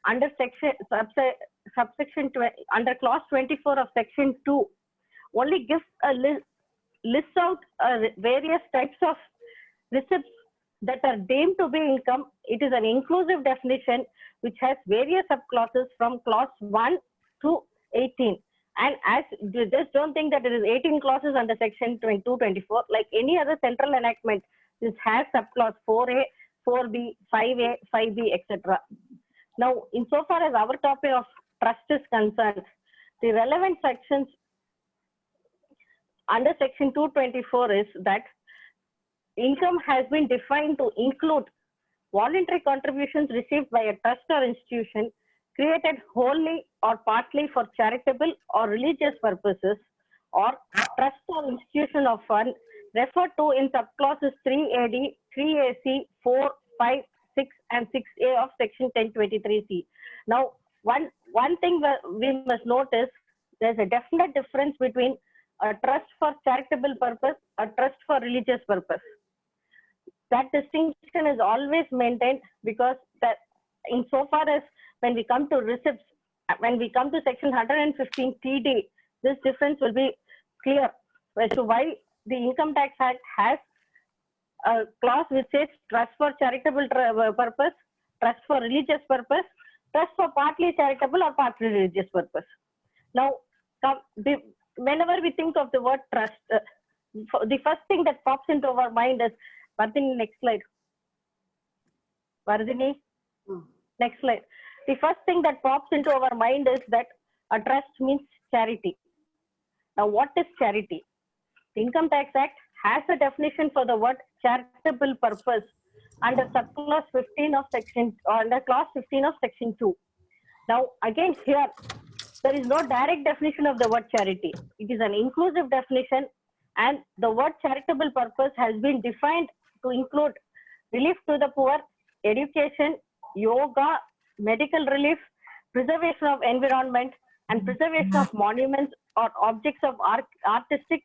under under clause 24 of section 2 only gives a list out various types of receipts that are deemed to be income. It is an inclusive definition which has various subclauses from clause 1 to 18. And as you just don't think that there is 18 clauses under section 224, like any other central enactment, this has subclause 4A, 4B, 5A, 5B, etc. Now, insofar as our topic of trust is concerned, the relevant sections under section 224 is that income has been defined to include voluntary contributions received by a trust or institution created wholly or partly for charitable or religious purposes, or trust or institution of fund referred to in subclauses 3AD, 3AC, 4, 5, 6, and 6A of section 1023C. Now, one thing that we must notice, there's a definite difference between a trust for charitable purpose, a trust for religious purpose. That distinction is always maintained, because that insofar as when we come to receipts, when we come to section 115 TD, this difference will be clear as to why the Income Tax Act has a clause which says trust for charitable purpose, trust for religious purpose, trust for partly charitable or partly religious purpose. Now, whenever we think of the word trust, the first thing that pops into our mind is, Vardhini, next slide. Vardhini, next slide. The first thing that pops into our mind is that a trust means charity. Now, what is charity? The Income Tax Act has a definition for the word charitable purpose under subclause 15 of section, or under clause 15 of section 2. Now, again, here, there is no direct definition of the word charity. It is an inclusive definition, and the word charitable purpose has been defined to include relief to the poor, education, yoga, medical relief, preservation of environment, and preservation of monuments or objects of artistic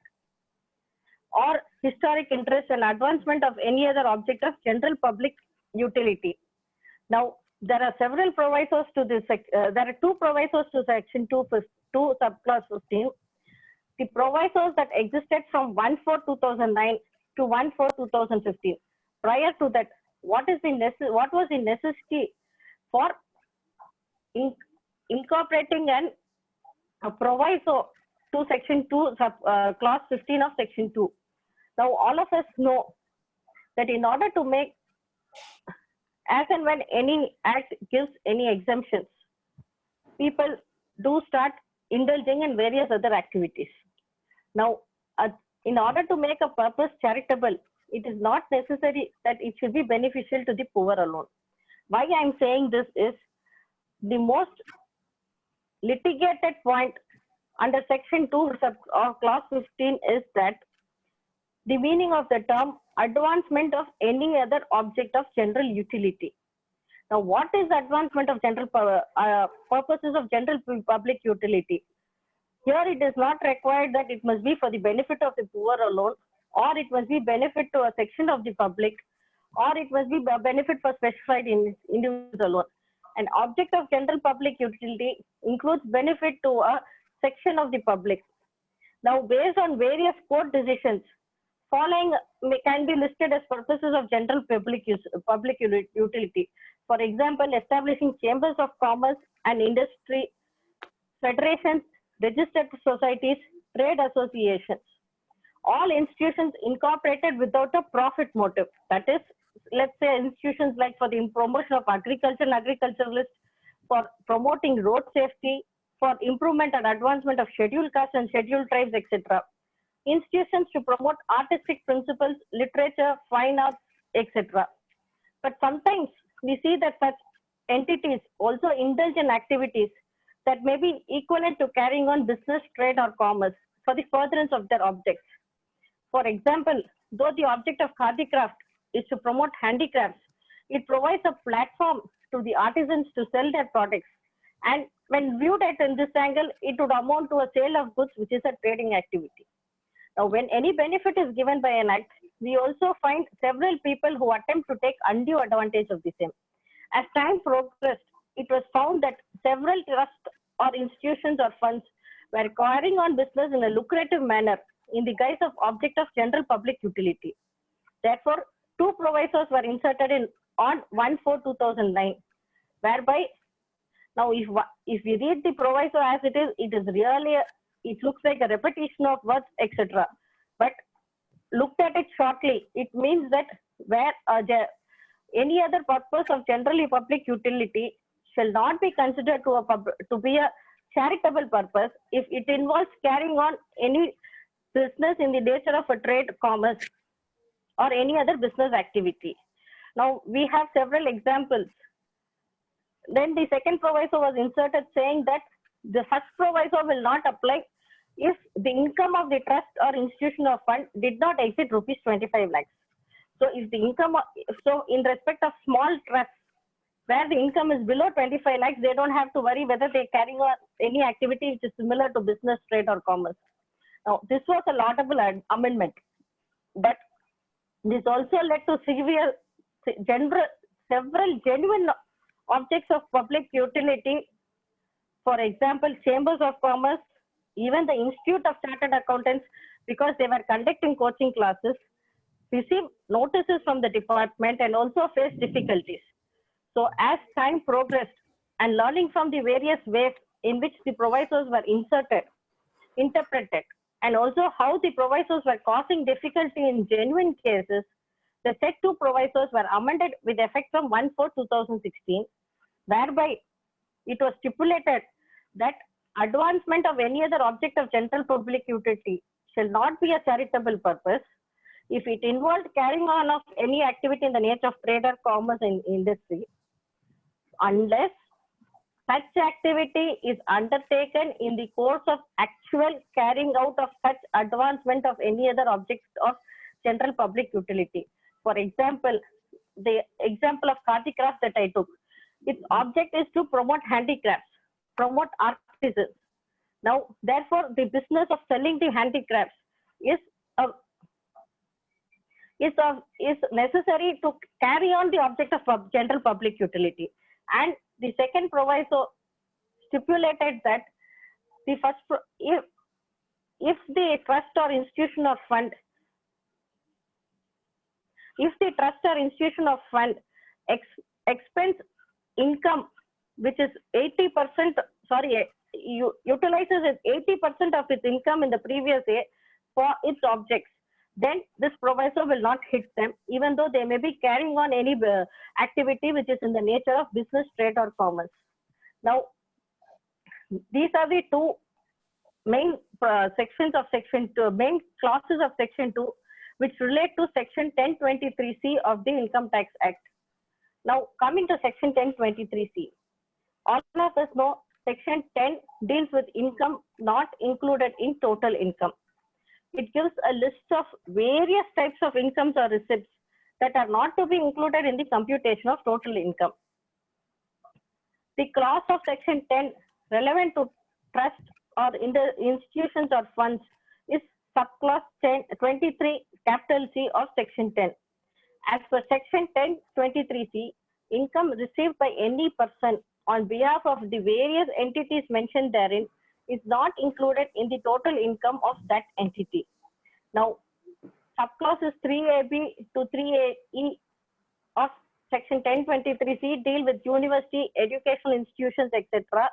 or historic interest, and advancement of any other object of general public utility. Now, there are several provisos to this. There are two provisos to section 2 subclause 15. The provisos that existed from 1/4/2009 to 1/4/2015. Prior to that, what was the necessity for incorporating a proviso to section 2 clause 15 of section 2? Now, all of us know that in order to make, as and when any act gives any exemptions, people do start indulging in various other activities. Now, in order to make a purpose charitable, it is not necessary that it should be beneficial to the poor alone. Why I am saying this is, the most litigated point under section 2 of clause 15 is that the meaning of the term advancement of any other object of general utility. Now, what is advancement of general purposes of general public utility? Here, it is not required that it must be for the benefit of the poor alone, or it must be benefit to a section of the public, or it must be a benefit for specified individuals alone. An object of general public utility includes benefit to a section of the public. Now, based on various court decisions, following can be listed as purposes of general public utility. For example, establishing chambers of commerce and industry, federations, registered societies, trade associations, all institutions incorporated without a profit motive. That is, let's say institutions like for the promotion of agriculture and agriculturalists, for promoting road safety, for improvement and advancement of scheduled castes and scheduled tribes, etc. Institutions to promote artistic principles, literature, fine arts, etc. But sometimes we see that such entities also indulge in activities that may be equivalent to carrying on business, trade, or commerce for the furtherance of their objects. For example, though the object of Khadi craft is to promote handicrafts, it provides a platform to the artisans to sell their products. And when viewed at in this angle, it would amount to a sale of goods, which is a trading activity. Now, when any benefit is given by an act, we also find several people who attempt to take undue advantage of the same. As time progressed, it it was found that several trusts or institutions or funds were carrying on business in a lucrative manner in the guise of object of general public utility. Therefore, two provisos were inserted in on 1/4/2009, whereby now if we read the proviso as it is really it looks like a repetition of words, etc. But looked at it shortly, it means that where any other purpose of generally public utility shall not be considered to be a charitable purpose if it involves carrying on any business in the nature of a trade, commerce, or any other business activity. Now, we have several examples. Then the second proviso was inserted saying that the first proviso will not apply if the income of the trust or institution or fund did not exceed rupees 25 lakhs. So if the income, so in respect of small trusts, where the income is below 25 lakhs, they don't have to worry whether they're carrying on any activity which is similar to business, trade, or commerce. Now, this was a laudable amendment, but this also led to several genuine objects of public utility. For example, chambers of commerce, even the Institute of Chartered Accountants, because they were conducting coaching classes, received notices from the department and also faced difficulties. So as time progressed and learning from the various ways in which the provisos were interpreted, and also how the provisos were causing difficulty in genuine cases, the said two provisos were amended with effect from 1/4/2016, whereby it was stipulated that advancement of any other object of general public utility shall not be a charitable purpose if it involved carrying on of any activity in the nature of trade or commerce in industry, unless such activity is undertaken in the course of actual carrying out of such advancement of any other object of general public utility. For example, the example of Karthicraft that I took, its object is to promote handicrafts, promote artisans. Now, therefore, the business of selling the handicrafts is necessary to carry on the object of general public utility. And the second proviso stipulated that the first, if the trust or institution or fund, expends income which is 80%, utilizes 80% of its income in the previous year for its objects, then this proviso will not hit them, even though they may be carrying on any activity which is in the nature of business, trade, or commerce. Now, these are the two main sections of Section 2, main clauses of Section 2, which relate to Section 1023C of the Income Tax Act. Now, coming to Section 1023C, all of us know Section 10 deals with income not included in total income. It gives a list of various types of incomes or receipts that are not to be included in the computation of total income. The clause of Section 10 relevant to trust or in the institutions or funds is subclause 23 capital C of Section 10. As per Section 1023C, income received by any person on behalf of the various entities mentioned therein is not included in the total income of that entity. Now, subclauses 3AB to 3AE of Section 1023C deal with university, educational institutions, etc.,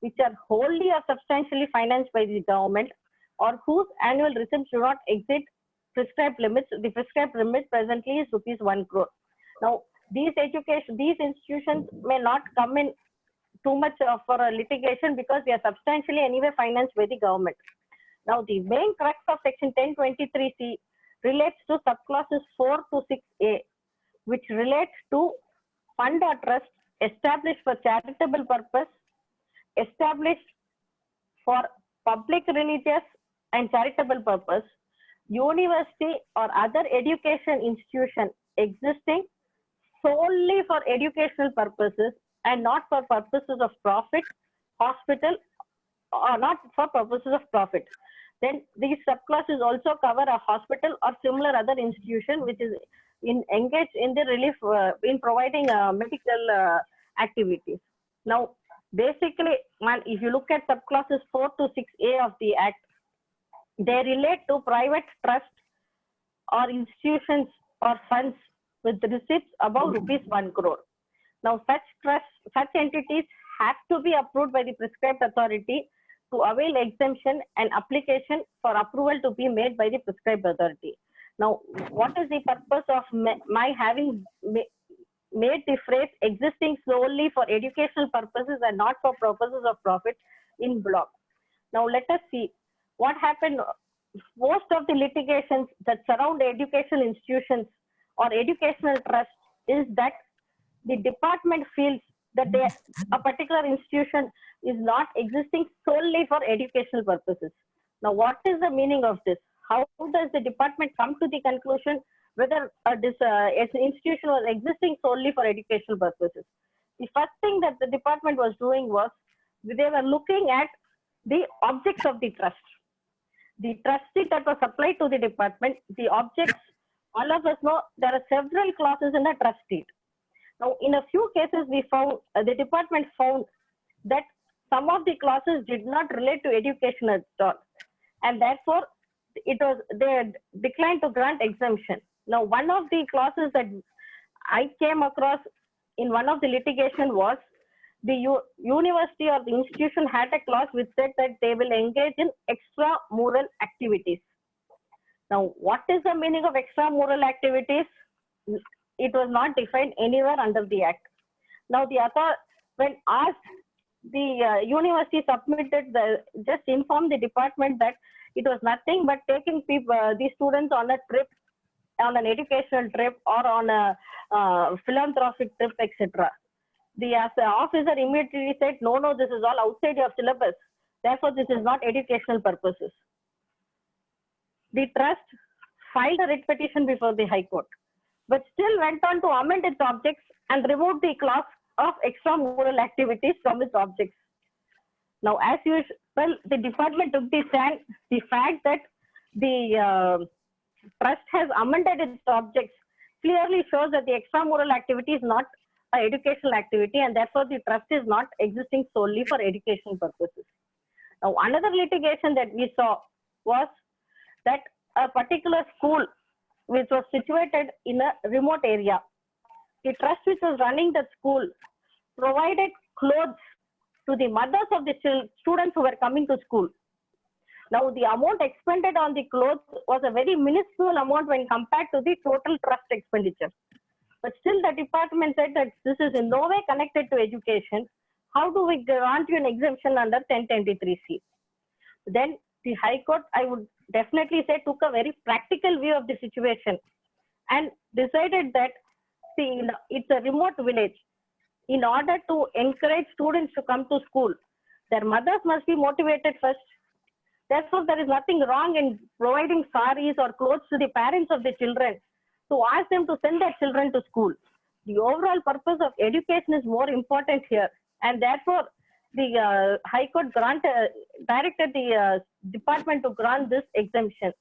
which are wholly or substantially financed by the government or whose annual receipts do not exceed prescribed limits. The prescribed limit presently is rupees 1 crore. Now, these institutions may not come in too much for a litigation because they are substantially anyway financed by the government. Now, the main crux of Section 1023C relates to subclauses 4 to 6A, which relates to fund or trust established for charitable purpose, established for public, religious, and charitable purpose, university or other education institution existing solely for educational purposes and not for purposes of profit, hospital, or not for purposes of profit. Then these subclasses also cover a hospital or similar other institution which is engaged in the relief in providing medical activities. Now, basically, if you look at subclasses 4 to 6A of the Act, they relate to private trust or institutions or funds with receipts above rupees 1 crore. Now, such entities have to be approved by the prescribed authority to avail exemption and application for approval to be made by the prescribed authority. Now, what is the purpose of my having made the phrase existing solely for educational purposes and not for purposes of profit in block? Now, let us see what happened. Most of the litigations that surround educational institutions or educational trust is that the department feels that a particular institution is not existing solely for educational purposes. Now, what is the meaning of this? How does the department come to the conclusion whether this institution was existing solely for educational purposes? The first thing that the department was doing was they were looking at the objects of the trust. The trust sheet that was supplied to the department, the objects, all of us know there are several clauses in the trust sheet. Now, in a few cases, we found the department found that some of the clauses did not relate to education at all, and therefore they declined to grant exemption. Now, one of the clauses that I came across in one of the litigation was the university or the institution had a clause which said that they will engage in extramural activities. Now, what is the meaning of extramural activities? It was not defined anywhere under the Act. Now, when asked, the university submitted, just informed the department that it was nothing but taking these students on a trip, on an educational trip or on a philanthropic trip, etc. The officer immediately said, no, this is all outside your syllabus. Therefore, this is not educational purposes. The trust filed a writ petition before the High Court, but still went on to amend its objects and remove the clause of extramural activities from its objects. Now, as usual, the department took the stand. The fact that the trust has amended its objects clearly shows that the extramural activity is not an educational activity, and therefore the trust is not existing solely for educational purposes. Now, another litigation that we saw was that a particular school which was situated in a remote area, the trust which was running the school provided clothes to the mothers of the students who were coming to school. Now, the amount expended on the clothes was a very minuscule amount when compared to the total trust expenditure. But still, the department said that this is in no way connected to education. How do we grant you an exemption under 1023C? Then the High Court, I would definitely say, took a very practical view of the situation and decided that, see, it's a remote village. In order to encourage students to come to school, their mothers must be motivated first. Therefore, there is nothing wrong in providing saris or clothes to the parents of the children to ask them to send their children to school. The overall purpose of education is more important here, and therefore, the High Court directed the department to grant this exemption.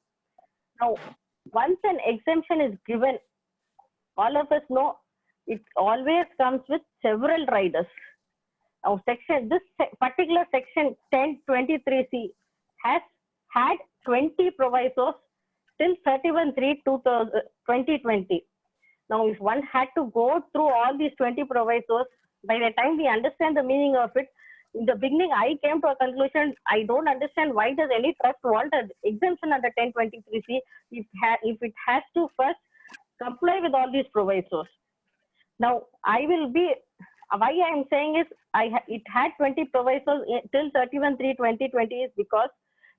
Now, once an exemption is given, all of us know it always comes with several riders. Now, this particular section 1023C has had 20 provisos till 31/3/2020. Now, if one had to go through all these 20 provisos, by the time we understand the meaning of it, in the beginning, I came to a conclusion, I don't understand why does any trust want an exemption under 1023C if it has to first comply with all these provisos. Now, why I am saying is, it had 20 provisos till 31/3/2020 is because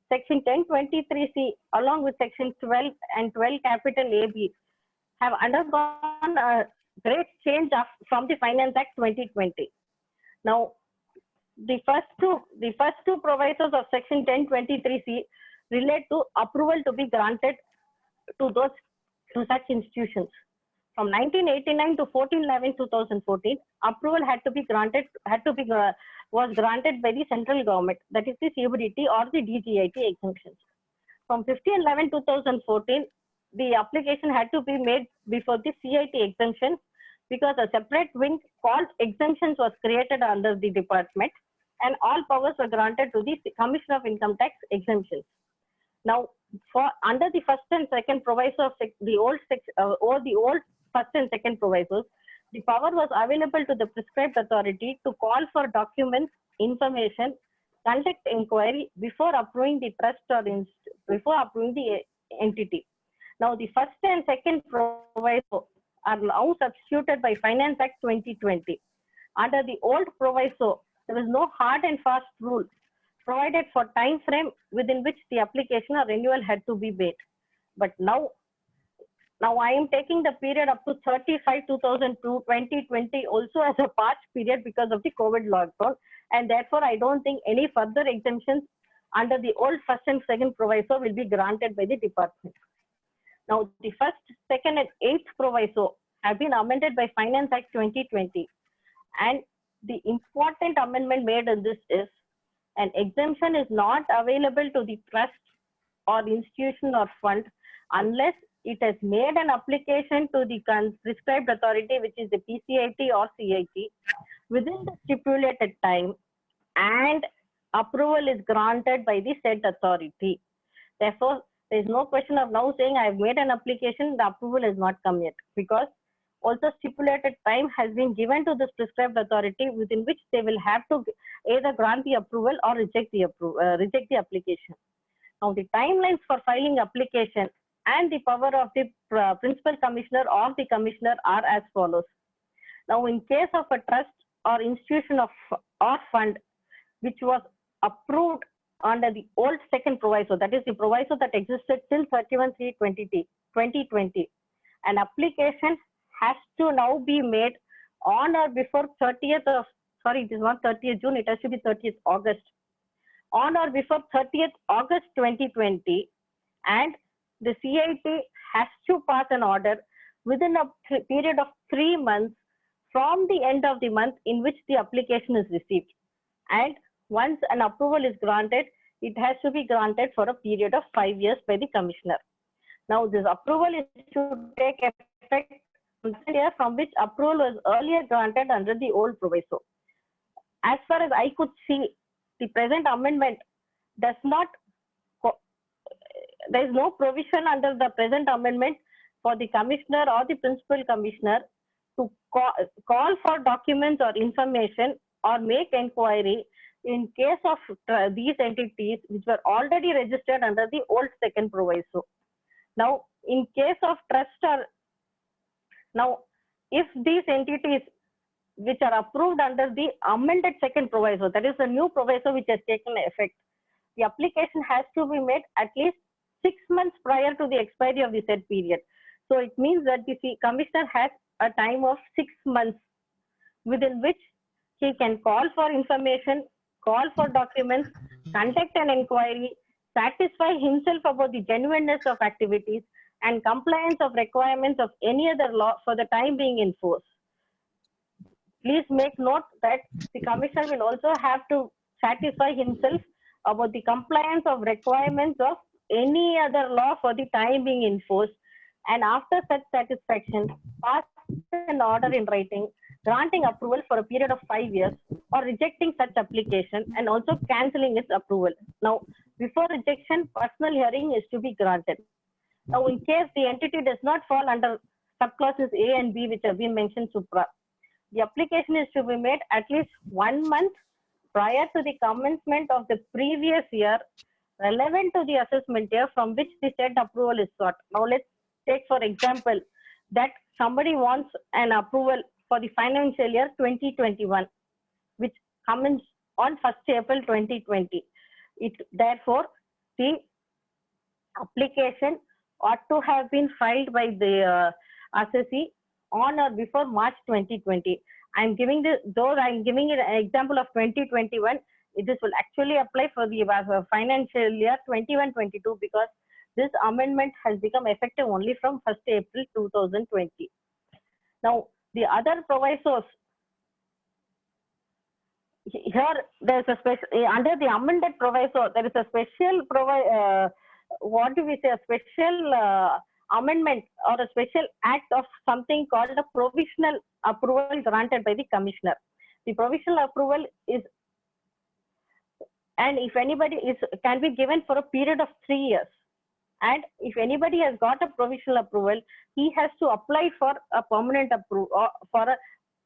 Section 1023C along with Section 12 and 12 capital AB have undergone a great change from the Finance Act 2020. Now, the first two provisos of Section 1023C relate to approval to be granted to such institutions. From 1989 to 14/11/2014, approval was granted by the central government, that is the CBDT or the DGIT exemptions. From 15/11/2014, the application had to be made before the CIT exemption because a separate wing called exemptions was created under the department, and all powers were granted to the Commissioner of Income Tax exemptions. Now, for under the first and second proviso of the old first and second provisos, the power was available to the prescribed authority to call for documents, information, conduct inquiry before approving the trust or before approving the entity. Now, the first and second proviso are now substituted by Finance Act 2020. Under the old proviso, there was no hard and fast rule provided for time frame within which the application or renewal had to be made. But now I am taking the period up to 35/2020 also as a past period because of the COVID lockdown, and therefore I don't think any further exemptions under the old first and second proviso will be granted by the department. Now, the first, second, and eighth proviso have been amended by Finance Act 2020, and the important amendment made in this is an exemption is not available to the trust or institution or fund unless it has made an application to the prescribed authority, which is the PCIT or CIT, within the stipulated time, and approval is granted by the said authority. Therefore, there is no question of now saying I have made an application, the approval has not come yet, because also stipulated time has been given to this prescribed authority within which they will have to either grant the approval or reject the application. Now, the timelines for filing application and the power of the principal commissioner or the commissioner are as follows. Now, in case of a trust or institution or fund which was approved under the old second proviso, that is the proviso that existed till 31/3/2020, an application has to now be made on or before 30th of, sorry, it is not 30th June, it has to be 30th August. On or before 30th August 2020, and the CIT has to pass an order within a period of 3 months from the end of the month in which the application is received. And once an approval is granted, it has to be granted for a period of 5 years by the commissioner. Now, this approval is to take effect from which approval was earlier granted under the old proviso. As far as I could see, the present amendment does not, there is no provision under the present amendment for the commissioner or the principal commissioner to call for documents or information or make inquiry in case of these entities which were already registered under the old second proviso. Now, in case of trust or, now, if these entities which are approved under the amended second proviso, that is the new proviso which has taken effect, the application has to be made at least 6 months prior to the expiry of the said period. So it means that the commissioner has a time of 6 months within which he can call for information, call for documents, conduct an inquiry, satisfy himself about the genuineness of activities, and compliance of requirements of any other law for the time being in force. Please make note that the commissioner will also have to satisfy himself about the compliance of requirements of any other law for the time being in force, and after such satisfaction, pass an order in writing granting approval for a period of 5 years or rejecting such application and also cancelling its approval. Now, before rejection, personal hearing is to be granted. Now, in case the entity does not fall under subclauses A and B, which have been mentioned supra, the application is to be made at least 1 month prior to the commencement of the previous year relevant to the assessment year from which the said approval is sought. Now, let's take for example that somebody wants an approval for the financial year 2021, which commenced on 1st April 2020. Therefore, the application ought to have been filed by the assessee on or before March 2020. I'm giving an example of 2021. This will actually apply for the financial year 21-22 because this amendment has become effective only from 1st April 2020. Now, the other provisos, here there's a special, under the amended proviso, there is a special, a special amendment or a special act of something called a provisional approval granted by the commissioner. The provisional approval is, and if anybody is, can be given for a period of 3 years. And if anybody has got a provisional approval, he has to apply for a permanent approval, for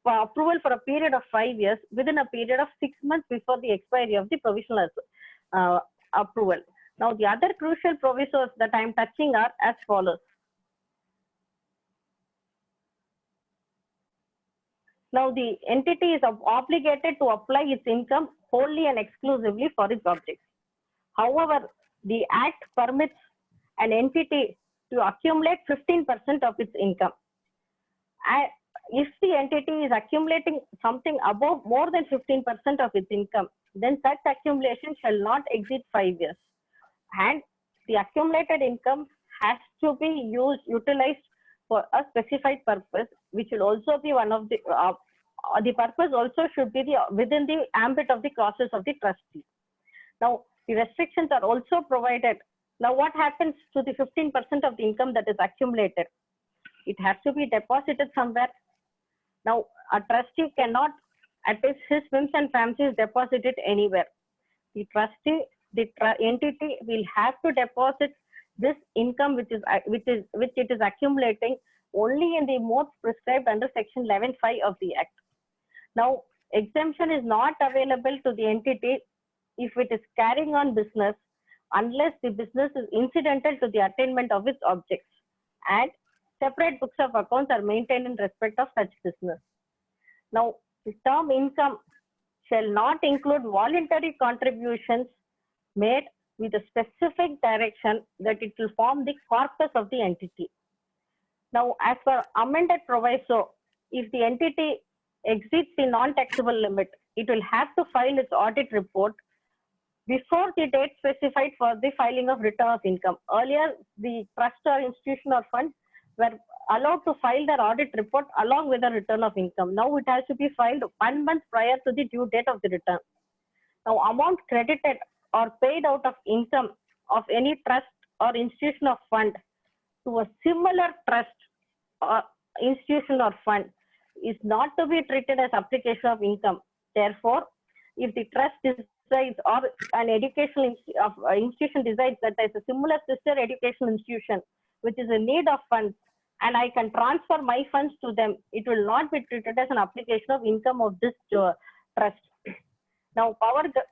approval for a period of 5 years within a period of 6 months before the expiry of the provisional approval. Now, the other crucial provisos that I am touching are as follows. Now, the entity is obligated to apply its income wholly and exclusively for its objects. However, the Act permits an entity to accumulate 15% of its income. And if the entity is accumulating something above more than 15% of its income, then such accumulation shall not exceed 5 years. And the accumulated income has to be utilized for a specified purpose, which will also be one of the purpose also should be within the ambit of the clauses of the trustee. Now, the restrictions are also provided. Now, what happens to the 15% of the income that is accumulated? It has to be deposited somewhere. Now, a trustee cannot, at his whims and fancies, deposit it anywhere. The trustee, the entity will have to deposit this income which it is accumulating only in the modes prescribed under Section 11(5) of the Act. Now, exemption is not available to the entity if it is carrying on business unless the business is incidental to the attainment of its objects, and separate books of accounts are maintained in respect of such business. Now, the term income shall not include voluntary contributions made with a specific direction that it will form the corpus of the entity. Now, as per amended proviso, if the entity exceeds the non-taxable limit, it will have to file its audit report before the date specified for the filing of return of income. Earlier, the trust or institution or fund were allowed to file their audit report along with the return of income. Now it has to be filed 1 month prior to the due date of the return. Now, amount credited or paid out of income of any trust or institution or fund to a similar trust or institution or fund is not to be treated as application of income. Therefore, if the trust decides or an educational institution decides that there is a similar sister educational institution which is in need of funds, and I can transfer my funds to them, it will not be treated as an application of income of this trust. Now,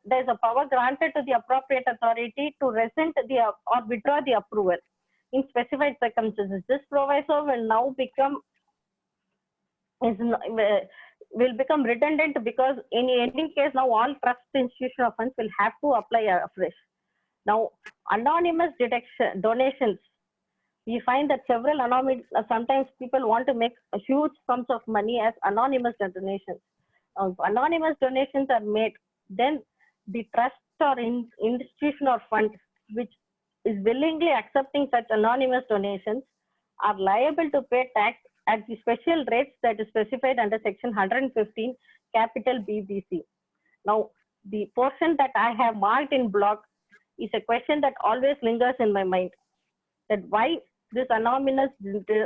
there is a power granted to the appropriate authority to rescind or withdraw the approval in specified circumstances. This proviso will now become redundant because in any case now all trust institutional funds will have to apply afresh. Now, anonymous donations. We find that several sometimes people want to make huge sums of money as anonymous donations. Anonymous donations are made, then the trust or institution or fund which is willingly accepting such anonymous donations are liable to pay tax at the special rates that is specified under Section 115 capital BBC. Now, the portion that I have marked in block is a question that always lingers in my mind, that why this anonymous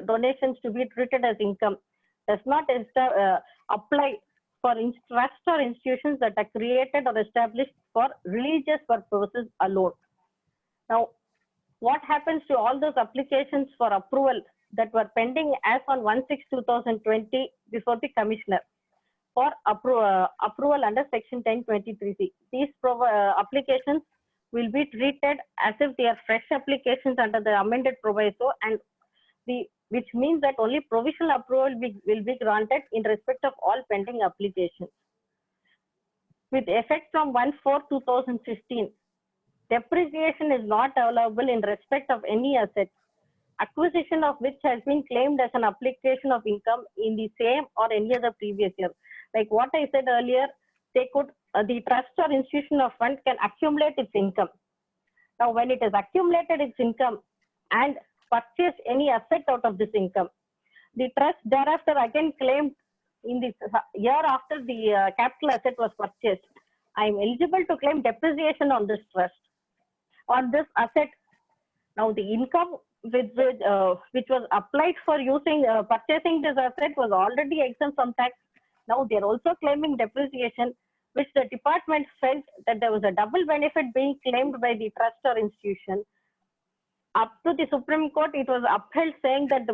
donations to be treated as income does not apply for trusts or institutions that are created or established for religious purposes alone. Now, what happens to all those applications for approval that were pending as on 1/6/2020 before the commissioner for approval under Section 1023C? These applications will be treated as if they are fresh applications under the amended proviso, and which means that only provisional approval will be granted in respect of all pending applications. With effect from 1/4/2015, depreciation is not allowable in respect of any asset, acquisition of which has been claimed as an application of income in the same or any other previous year. Like what I said earlier, the trust or institution or fund can accumulate its income. Now, when it has accumulated its income and purchased any asset out of this income, the trust thereafter again claimed in the year after the capital asset was purchased, I am eligible to claim depreciation on this trust, on this asset. Now, the income which was applied for using purchasing this asset was already exempt from tax. Now they are also claiming depreciation, which the department felt that there was a double benefit being claimed by the trust or institution. Up to the Supreme Court, it was upheld, saying that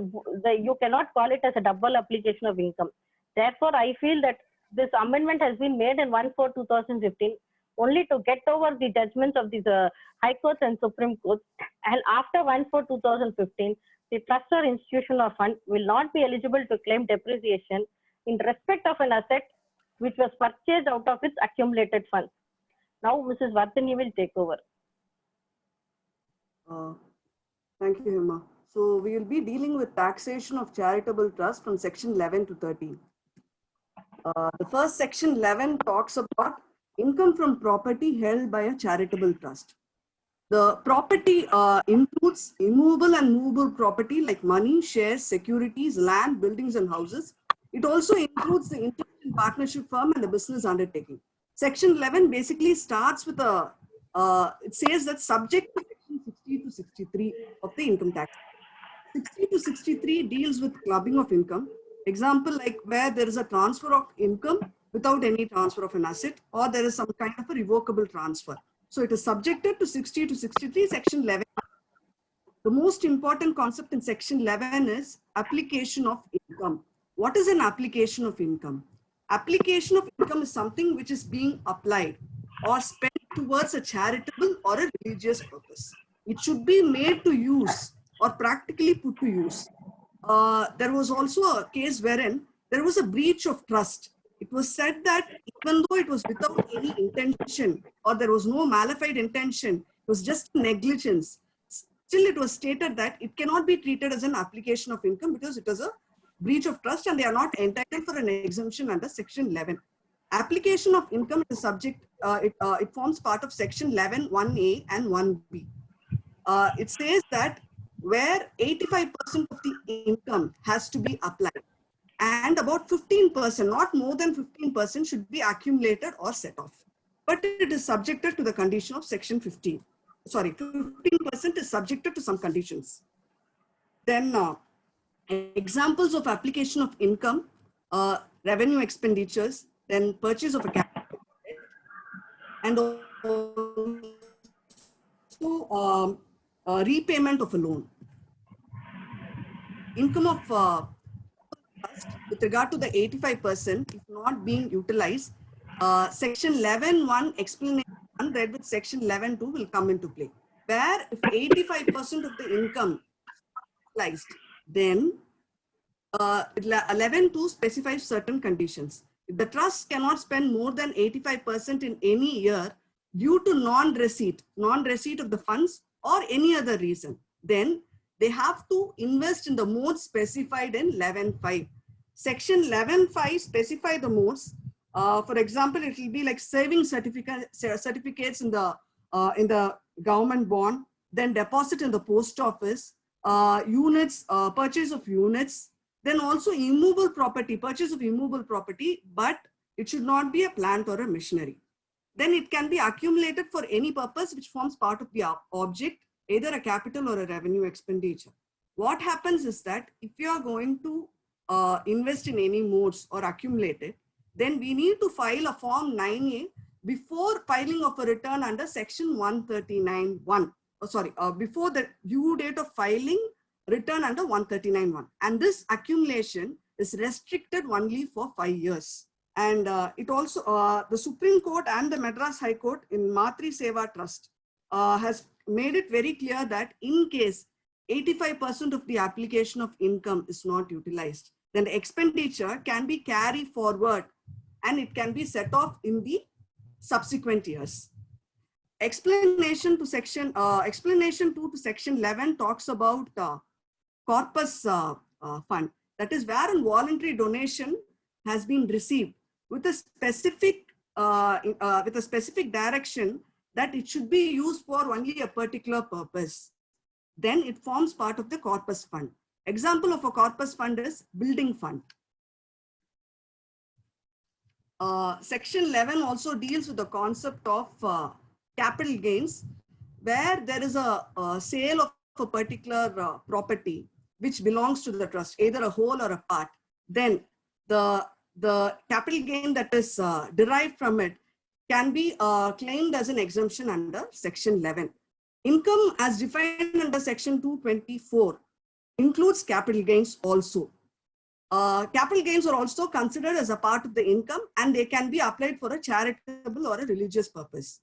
you cannot call it as a double application of income. Therefore, I feel that this amendment has been made in 1/4/2015 only to get over the judgments of the High Courts and Supreme Court. And after 1/4/2015, the trust or institution or fund will not be eligible to claim depreciation in respect of an asset which was purchased out of its accumulated funds. Now, Mrs. Vardhani will take over. Thank you, Hema. So we will be dealing with taxation of charitable trust from section 11 to 13. The first section 11 talks about income from property held by a charitable trust. The property includes immovable and movable property like money, shares, securities, land, buildings, and houses. It also includes the interest in partnership firm and the business undertaking. Section 11 basically starts with it says that subject to section 60 to 63 of the income tax. 60 to 63 deals with clubbing of income. Example, like where there is a transfer of income without any transfer of an asset, or there is some kind of a revocable transfer. So it is subjected to 60 to 63, section 11. The most important concept in section 11 is application of income. What is an application of income? Application of income is something which is being applied or spent towards a charitable or a religious purpose. It should be made to use or practically put to use. There was also a case wherein there was a breach of trust. It was said that even though it was without any intention or there was no malified intention, it was just negligence, still it was stated that it cannot be treated as an application of income because it was a breach of trust and they are not entitled for an exemption under section 11. Application of income is subject, it forms part of section 11, 1A and 1B. It says that where 85% of the income has to be applied and about 15%, not more than 15% should be accumulated or set off. But it is subjected to the condition of section 15. Sorry, 15% is subjected to some conditions. Then examples of application of income, revenue expenditures, then purchase of a capital, and also repayment of a loan. Income of with regard to the 85%, if not being utilized, section 11.1 explanation read with section 11.2 will come into play. Where if 85% of the income utilized, then 11.2 specifies certain conditions. If the trust cannot spend more than 85% in any year due to non-receipt of the funds or any other reason, then they have to invest in the modes specified in 11.5. Section 11.5 specify the modes. For example, it will be like saving certificates in the government bond, then deposit in the post office, units, purchase of units, then also immovable property, purchase of immovable property, but it should not be a plant or a machinery. Then it can be accumulated for any purpose which forms part of the object, either a capital or a revenue expenditure. What happens is that if you are going to invest in any modes or accumulate it, then we need to file a form 9A before filing of a return under section 139.1. Before the due date of filing return under 139.1. And this accumulation is restricted only for 5 years. And it also, the Supreme Court and the Madras High Court in Matri Seva Trust has made it very clear that in case 85% of the application of income is not utilized, then the expenditure can be carried forward and it can be set off in the subsequent years. Explanation 2 to section 11 talks about corpus fund. That is where a voluntary donation has been received with a specific direction that it should be used for only a particular purpose. Then it forms part of the corpus fund. Example of a corpus fund is building fund. Section 11 also deals with the concept of capital gains, where there is a sale of a particular property which belongs to the trust, either a whole or a part, then the capital gain that is derived from it can be claimed as an exemption under Section 11. Income as defined under Section 224 includes capital gains also. Capital gains are also considered as a part of the income, and they can be applied for a charitable or a religious purpose.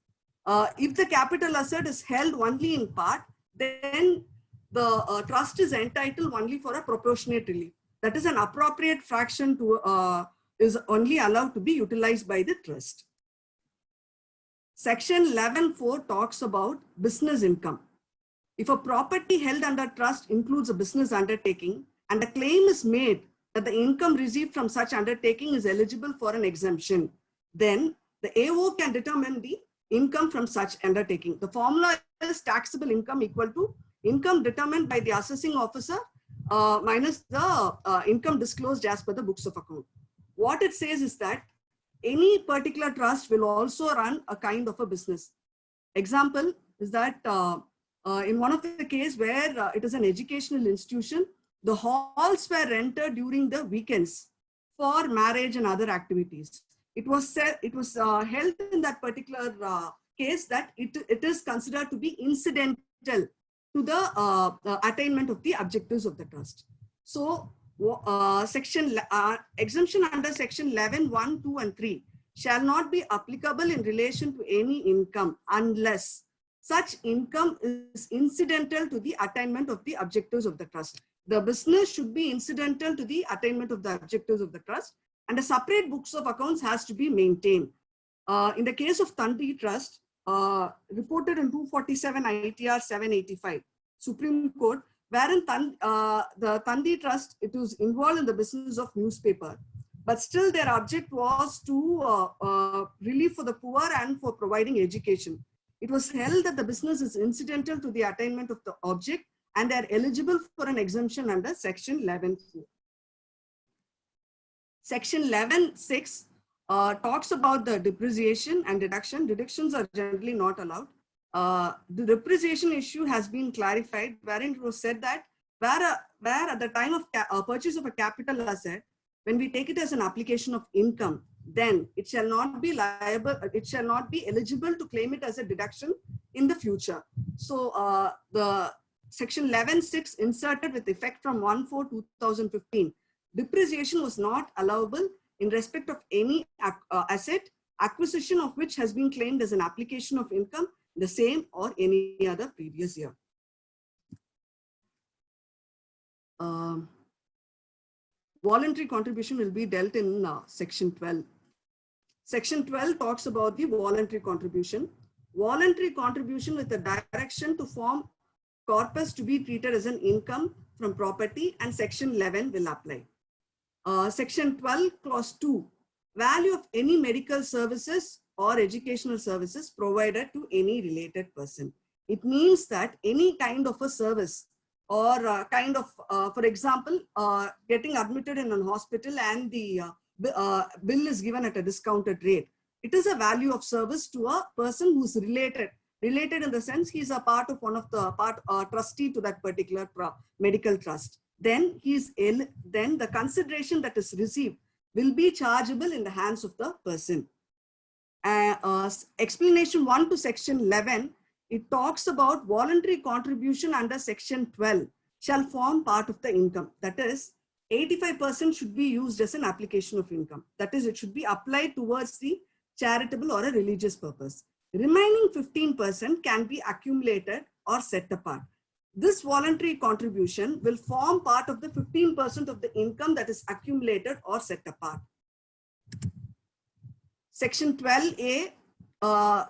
If the capital asset is held only in part, then the trust is entitled only for a proportionate relief. That is, an appropriate fraction to is only allowed to be utilized by the trust. Section 11.4 talks about business income. If a property held under trust includes a business undertaking and a claim is made that the income received from such undertaking is eligible for an exemption, then the AO can determine the income from such undertaking. The formula is taxable income equal to income determined by the assessing officer minus the income disclosed as per the books of account. What it says is that any particular trust will also run a kind of a business. Example is that in one of the case where it is an educational institution, the halls were rented during the weekends for marriage and other activities. It was held in that particular case that it is considered to be incidental to the attainment of the objectives of the trust. So exemption under Section 11, 1, 2, and 3 shall not be applicable in relation to any income unless such income is incidental to the attainment of the objectives of the trust. The business should be incidental to the attainment of the objectives of the trust, and a separate books of accounts has to be maintained. In the case of Tandi Trust, reported in 247 ITR 785, Supreme Court, wherein the Tandi Trust, it was involved in the business of newspaper, but still their object was to relief for the poor and for providing education. It was held that the business is incidental to the attainment of the object and they are eligible for an exemption under Section 11.4. Section 11.6 talks about the depreciation and deduction. Deductions are generally not allowed. The depreciation issue has been clarified, wherein it was said that where at the time of purchase of a capital asset, when we take it as an application of income, then it shall not be liable, it shall not be eligible to claim it as a deduction in the future. So the Section 11.6 inserted with effect from 1/4/2015, depreciation was not allowable in respect of any asset, acquisition of which has been claimed as an application of income the same or any other previous year. Voluntary contribution will be dealt in Section 12. Section 12 talks about the voluntary contribution. Voluntary contribution with the direction to form corpus to be treated as an income from property, and Section 11 will apply. Section 12, Clause 2, value of any medical services or educational services provided to any related person. It means that any kind of a service or kind of, for example, getting admitted in a hospital and the bill is given at a discounted rate. It is a value of service to a person who's related in the sense he's a part of one of the trustee to that particular medical trust. Then then the consideration that is received will be chargeable in the hands of the person. Explanation 1 to Section 11, it talks about voluntary contribution under Section 12 shall form part of the income. That is, 85% should be used as an application of income. That is, it should be applied towards the charitable or a religious purpose. Remaining 15% can be accumulated or set apart. This voluntary contribution will form part of the 15% of the income that is accumulated or set apart. Section 12A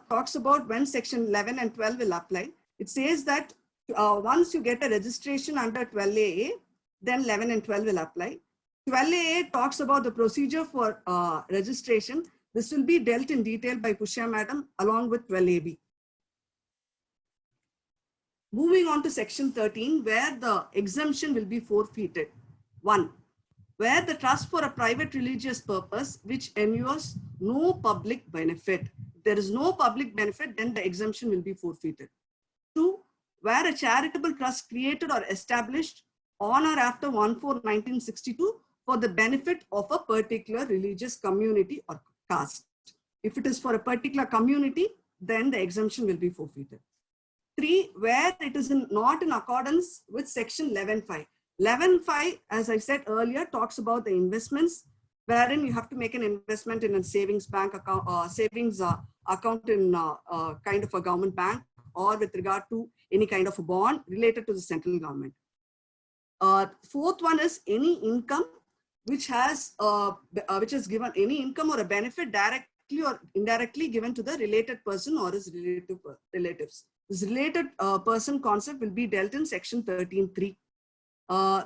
talks about when Section 11 and 12 will apply. It says that once you get a registration under 12AA, then 11 and 12 will apply. 12AA talks about the procedure for registration. This will be dealt in detail by Pushya Madam along with 12AB. Moving on to Section 13, where the exemption will be forfeited. 1. Where the trust for a private religious purpose which ensures no public benefit. If there is no public benefit, then the exemption will be forfeited. 2. where a charitable trust created or established on or after 1/4/1962 for the benefit of a particular religious community or caste. If it is for a particular community, then the exemption will be forfeited. 3, where it is not in accordance with section 11.5. 11.5, as I said earlier, talks about the investments, wherein you have to make an investment in a savings bank account, account in kind of a government bank, or with regard to any kind of a bond related to the central government. 4th one is any income which is given, any income or a benefit directly or indirectly given to the related person or his relatives. This related person concept will be dealt in section 13.3.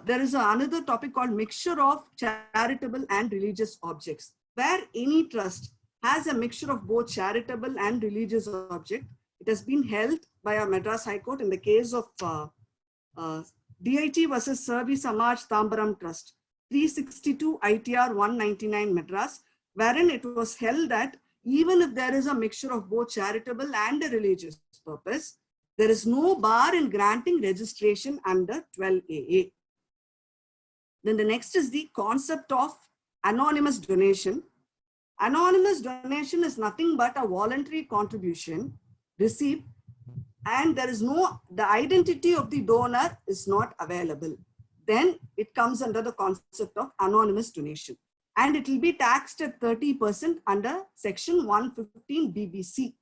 There is another topic called mixture of charitable and religious objects, where any trust has a mixture of both charitable and religious object. It has been held by our Madras High Court in the case of DIT versus Servi Samaj Tambaram Trust, 362 ITR 199 Madras, wherein it was held that even if there is a mixture of both charitable and a religious purpose, there is no bar in granting registration under 12AA. Then the next is the concept of anonymous donation. Anonymous donation is nothing but a voluntary contribution received, and there is the identity of the donor is not available. Then it comes under the concept of anonymous donation, and it will be taxed at 30% under section 115 BBC.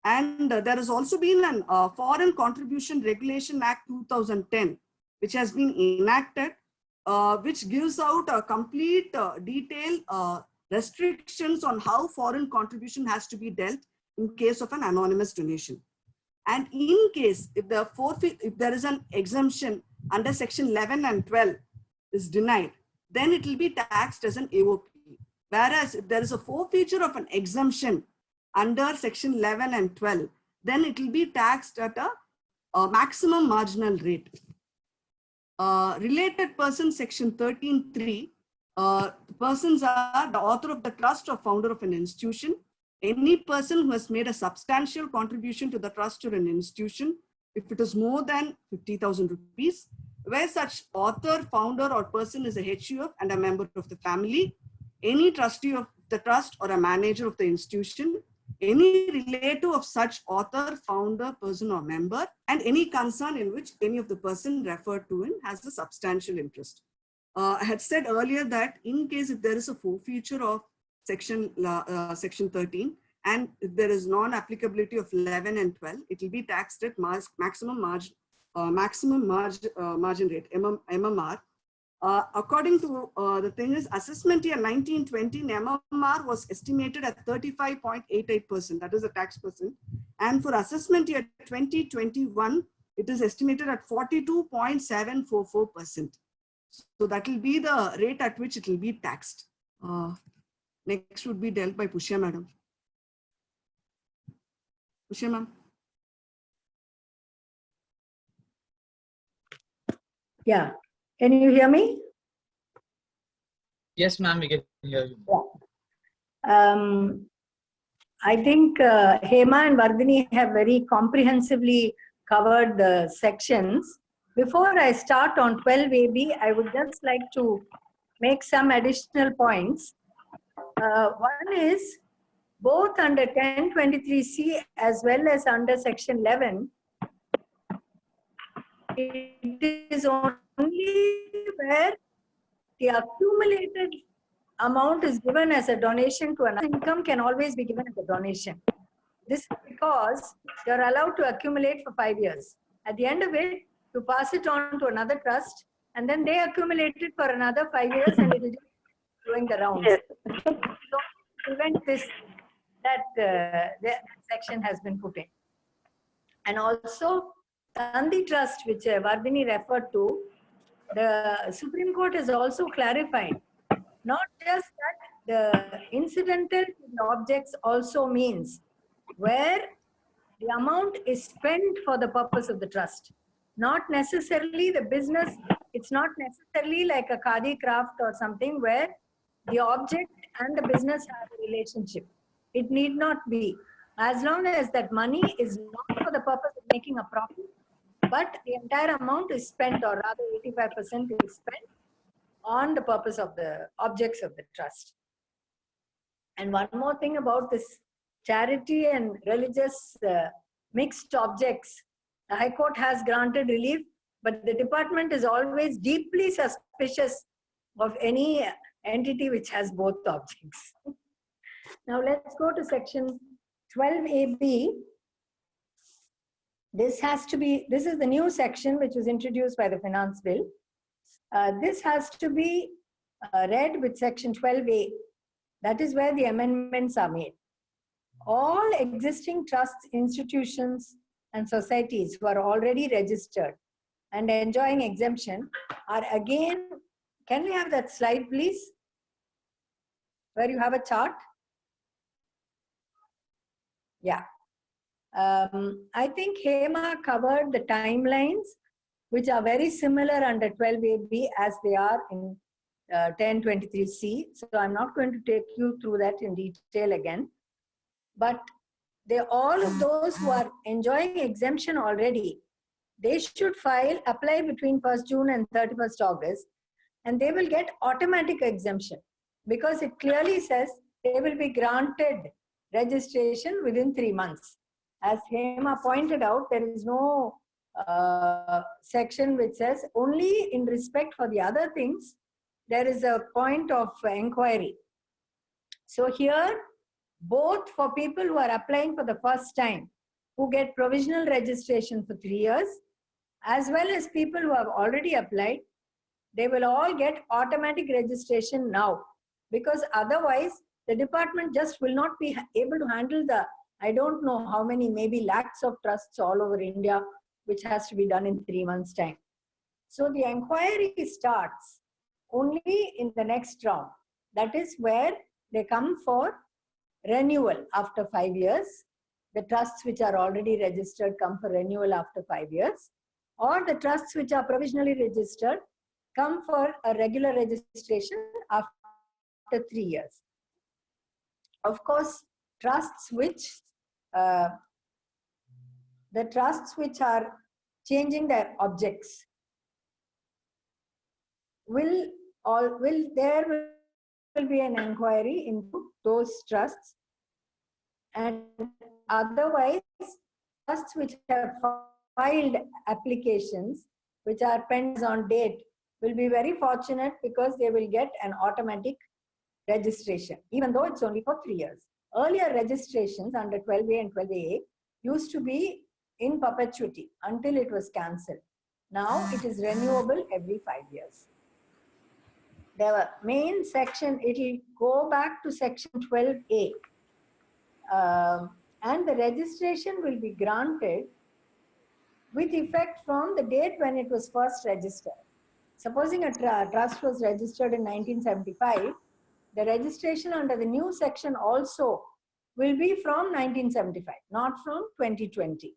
And there has also been an Foreign Contribution Regulation Act 2010, which has been enacted, which gives out a complete detailed restrictions on how foreign contribution has to be dealt in case of an anonymous donation. And in case if there is an exemption under section 11 and 12 is denied, then it will be taxed as an AOP. Whereas if there is a forfeiture of an exemption under section 11 and 12, then it will be taxed at a maximum marginal rate. Related persons, section 13.3, persons are the author of the trust or founder of an institution, any person who has made a substantial contribution to the trust or an institution, if it is more than 50,000 rupees, where such author, founder, or person is a HUF and a member of the family, any trustee of the trust or a manager of the institution, any relative of such author, founder, person, or member, and any concern in which any of the person referred to in has a substantial interest. I had said earlier that in case if there is a forfeiture of section 13, and if there is non-applicability of 11 and 12, it will be taxed at maximum margin rate, MMR. According to the thing is, assessment year 1920, MMR was estimated at 35.88%, that is the tax percent. And for assessment year 2021, it is estimated at 42.744%. So that will be the rate at which it will be taxed. Next would be dealt by Pushya Madam. Pushya Ma'am. Yeah. Can you hear me? Yes, ma'am, we can hear you. Yeah. I think Hema and Vardhini have very comprehensively covered the sections. Before I start on 12AB, I would just like to make some additional points. One is both under 1023C as well as under section 11, it is only where the accumulated amount is given as a donation to another. Income can always be given as a donation. This is because you are allowed to accumulate for 5 years. At the end of it, you pass it on to another trust, and then they accumulate it for another 5 years, and it will just doing the rounds. Yes. So prevent this, that section has been put in. And also, Gandhi Trust, which Vardhini referred to, the Supreme Court has also clarified, not just that the incidental to the objects also means where the amount is spent for the purpose of the trust. Not necessarily the business, it's not necessarily like a khadi craft or something where the object and the business have a relationship. It need not be. As long as that money is not for the purpose of making a profit, but the entire amount is spent, or rather 85% is spent on the purpose of the objects of the trust. And one more thing about this charity and religious mixed objects, the High Court has granted relief, but the department is always deeply suspicious of any entity which has both objects. Now let's go to section 12AB. This is the new section which was introduced by the Finance Bill. This has to be read with section 12A. That is where the amendments are made. All existing trusts, institutions, and societies who are already registered and enjoying exemption are again, can we have that slide please? Where you have a chart? Yeah. I think Hema covered the timelines, which are very similar under 12AB as they are in 1023C. So I'm not going to take you through that in detail again. But all of those who are enjoying exemption already, they should apply between 1st June and 31st August, and they will get automatic exemption because it clearly says they will be granted registration within 3 months. As Hema pointed out, there is no section which says only in respect for the other things, there is a point of inquiry. So here, both for people who are applying for the first time, who get provisional registration for 3 years, as well as people who have already applied, they will all get automatic registration now, because otherwise the department just will not be able to handle the, I don't know how many, maybe lakhs of trusts all over India, which has to be done in 3 months' time. So the inquiry starts only in the next round. That is where they come for renewal after 5 years. The trusts which are already registered come for renewal after 5 years, or the trusts which are provisionally registered come for a regular registration after 3 years. Of course, trusts which the trusts which are changing their objects there will be an inquiry into those trusts, and otherwise trusts which have filed applications which are pending on date will be very fortunate because they will get an automatic registration, even though it's only for 3 years. Earlier registrations under 12A and 12A used to be in perpetuity until it was cancelled. Now it is renewable every 5 years. The main section, it will go back to section 12A. And the registration will be granted with effect from the date when it was first registered. Supposing a trust was registered in 1975, the registration under the new section also will be from 1975, not from 2020.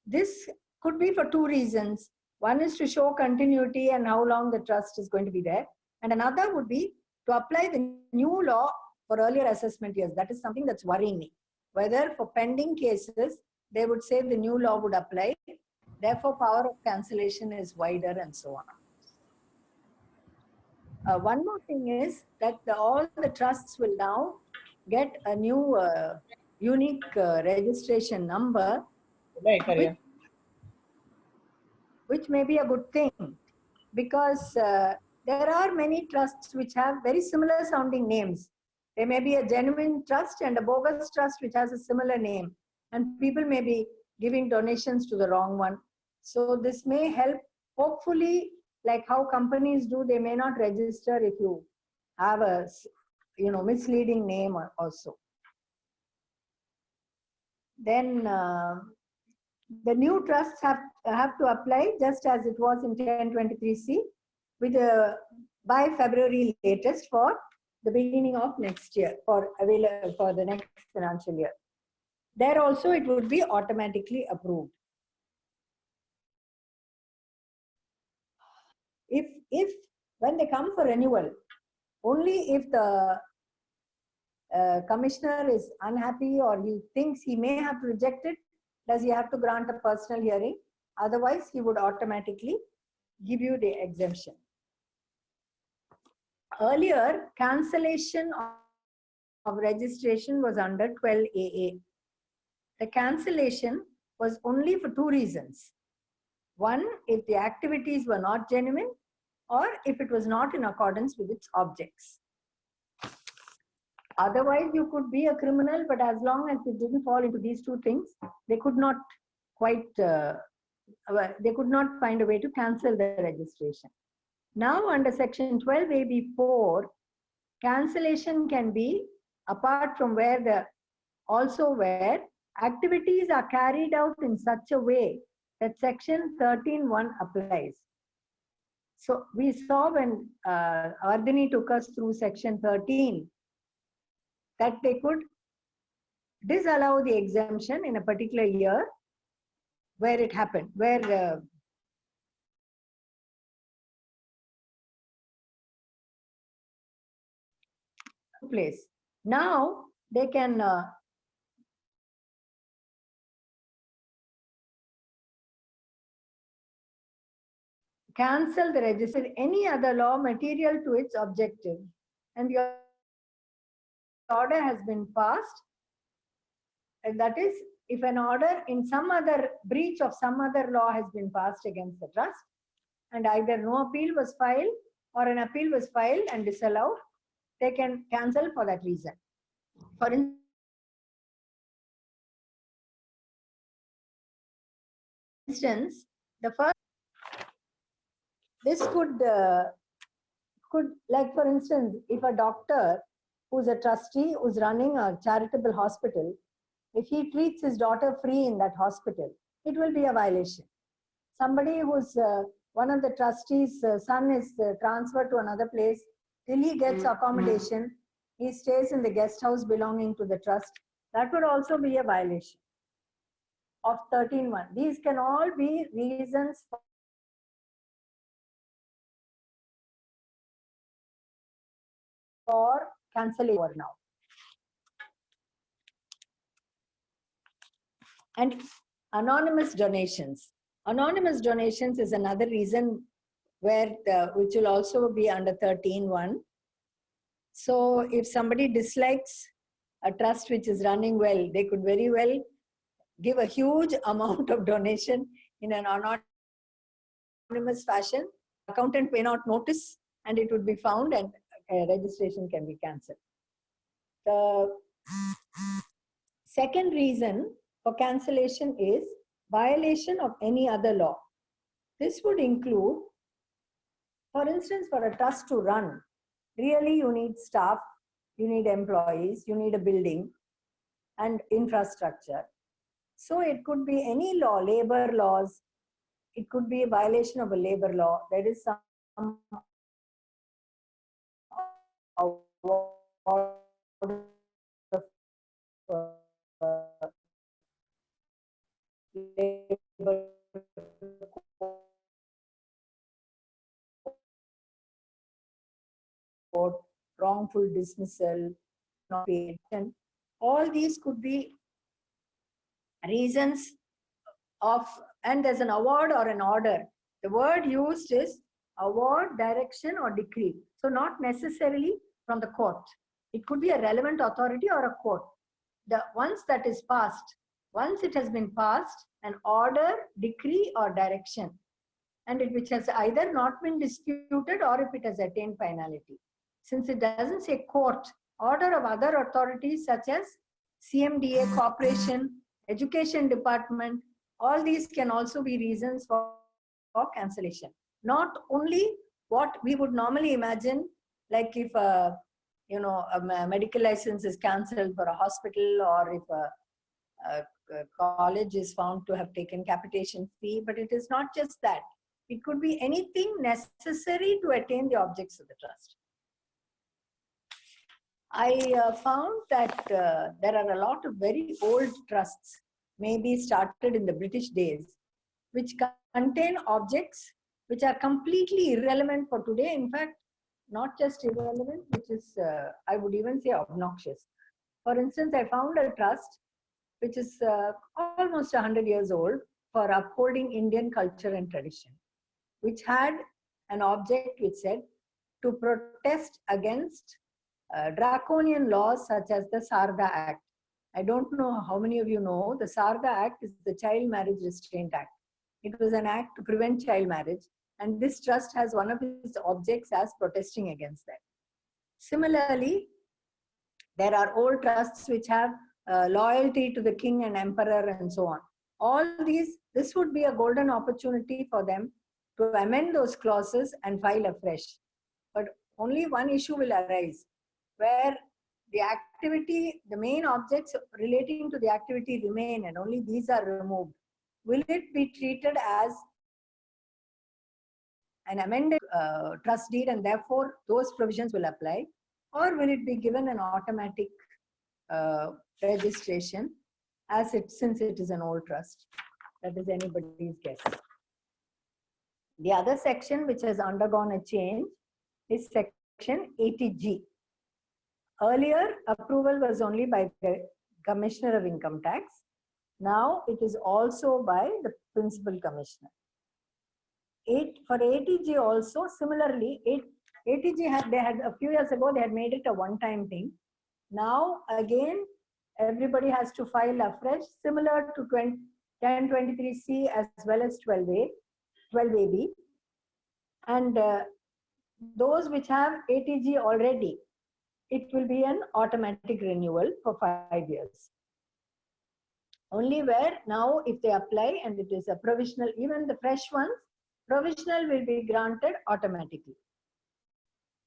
This could be for 2 reasons. One is to show continuity and how long the trust is going to be there. And another would be to apply the new law for earlier assessment years. That is something that's worrying me. Whether for pending cases, they would say the new law would apply. Therefore, power of cancellation is wider and so on. One more thing is that all the trusts will now get a new unique registration number, which may be a good thing, because there are many trusts which have very similar sounding names. There may be a genuine trust and a bogus trust which has a similar name, and people may be giving donations to the wrong one. So this may help, hopefully, like how companies do, they may not register if you have a misleading name also. Then the new trusts have to apply just as it was in 1023C with by February latest for the beginning of next year, for the next financial year. There also it would be automatically approved. If when they come for renewal, only if the commissioner is unhappy or he thinks he may have to reject it, does he have to grant a personal hearing? Otherwise, he would automatically give you the exemption. Earlier, cancellation of registration was under 12AA. The cancellation was only for two reasons. One, if the activities were not genuine, or if it was not in accordance with its objects. Otherwise, you could be a criminal, but as long as it didn't fall into these two things, they could not quite, they could not find a way to cancel the registration. Now, under section 12AB4, cancellation can be apart from where also where activities are carried out in such a way that section 13(1) applies. So we saw when Vardhini took us through section 13 that they could disallow the exemption in a particular year where it happened, where place. Now they can cancel the register any other law material to its objective, and the order has been passed, and that is if an order in some other breach of some other law has been passed against the trust and either no appeal was filed or an appeal was filed and disallowed, they can cancel for that reason. For instance, the first, this could like for instance, if a doctor who's a trustee who's running a charitable hospital, if he treats his daughter free in that hospital, it will be a violation. Somebody who's one of the trustees' son is transferred to another place, till he gets accommodation, he stays in the guest house belonging to the trust, that would also be a violation of 13(1). These can all be reasons for cancelling now. And anonymous donations. Anonymous donations is another reason where which will also be under 13(1). So if somebody dislikes a trust which is running well, they could very well give a huge amount of donation in an anonymous fashion. Accountant may not notice and it would be found and registration can be cancelled. The second reason for cancellation is violation of any other law. This would include, for instance, for a trust to run, really you need staff, you need employees, you need a building and infrastructure. So it could be any law, labor laws, it could be a violation of a labor law. There is some labor court, wrongful dismissal, not paid. And all these could be reasons of, and there's an award or an order. The word used is award, direction or decree. So not necessarily from the court. It could be a relevant authority or a court. Once that is passed, once it has been passed, an order, decree or direction, and which has either not been disputed or if it has attained finality. Since it doesn't say court, order of other authorities such as CMDA, corporation, education department, all these can also be reasons for cancellation. Not only what we would normally imagine, like if a medical license is cancelled for a hospital, or if a college is found to have taken capitation fee, but it is not just that. It could be anything necessary to attain the objects of the trust. I found that there are a lot of very old trusts, maybe started in the British days, which contain objects which are completely irrelevant for today. In fact, not just irrelevant, which is, I would even say, obnoxious. For instance, I found a trust which is almost 100 years old, for upholding Indian culture and tradition, which had an object which said to protest against draconian laws such as the Sarda Act. I don't know how many of you know, the Sarda Act is the Child Marriage Restraint Act. It was an act to prevent child marriage, and this trust has one of its objects as protesting against that. Similarly, there are old trusts which have loyalty to the king and emperor and so on. All these, this would be a golden opportunity for them to amend those clauses and file afresh. But only one issue will arise, where the activity, the main objects relating to the activity remain and only these are removed. Will it be treated as an amended trust deed and therefore those provisions will apply? Or will it be given an automatic registration since it is an old trust? That is anybody's guess. The other section which has undergone a change is section 80G. Earlier, approval was only by the Commissioner of Income Tax. Now it is also by the Principal Commissioner. For 80G also, similarly, 80G they had a few years ago, they had made it a one-time thing. Now again, everybody has to file afresh, similar to 1023C as well as 12AB. And those which have 80G already, it will be an automatic renewal for 5 years. Only where now if they apply and it is a provisional, even the fresh ones, provisional will be granted automatically.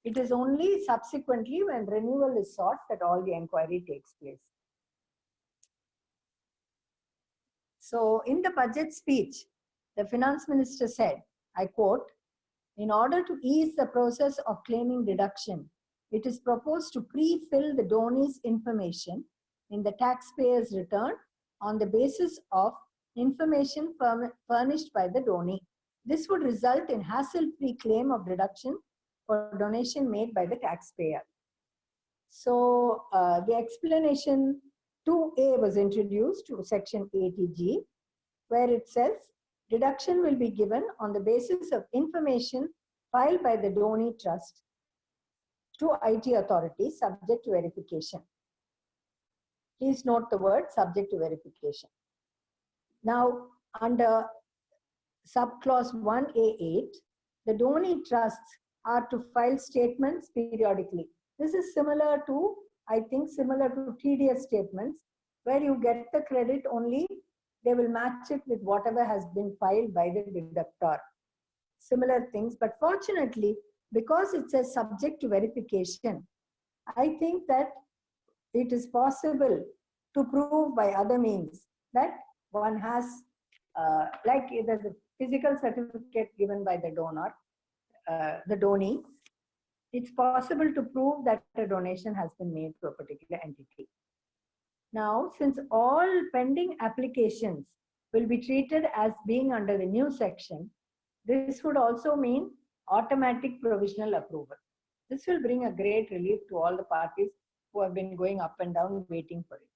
It is only subsequently when renewal is sought that all the inquiry takes place. So in the budget speech, the finance minister said, I quote, "In order to ease the process of claiming deduction, it is proposed to pre-fill the donee's information in the taxpayer's return on the basis of information furnished by the donee. This would result in hassle-free claim of deduction for donation made by the taxpayer." So the explanation 2A was introduced to section 80G, where it says deduction will be given on the basis of information filed by the donee trust to IT authorities subject to verification. Please note the word subject to verification. Now, under subclause 1A8, the donee trusts are to file statements periodically. This is similar to, I think, similar to TDS statements, where you get the credit only, they will match it with whatever has been filed by the deductor. Similar things, but fortunately, because it says subject to verification, I think that it is possible to prove by other means that one has, like there's a physical certificate given by the donor, the donee. It's possible to prove that a donation has been made to a particular entity. Now, since all pending applications will be treated as being under the new section, this would also mean automatic provisional approval. This will bring a great relief to all the parties who have been going up and down waiting for it.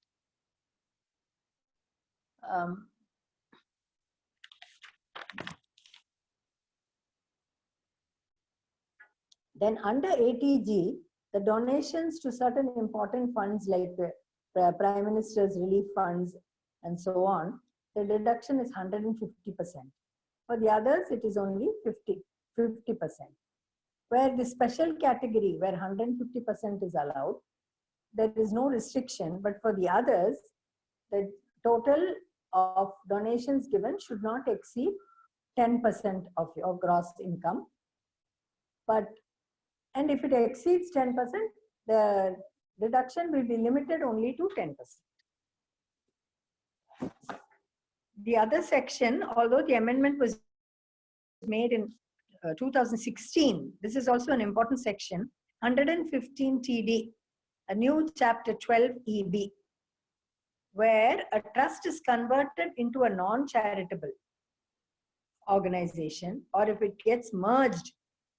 Then under 80G, the donations to certain important funds like the Prime Minister's relief funds and so on, the deduction is 150%. For the others, it is only 50%. Where the special category, where 150% is allowed, there is no restriction, but for the others, the total of donations given should not exceed 10% of your gross income. And if it exceeds 10%, the deduction will be limited only to 10%. The other section, although the amendment was made in 2016, this is also an important section, 115 TD, a new chapter 12 EB, where a trust is converted into a non-charitable organization, or if it gets merged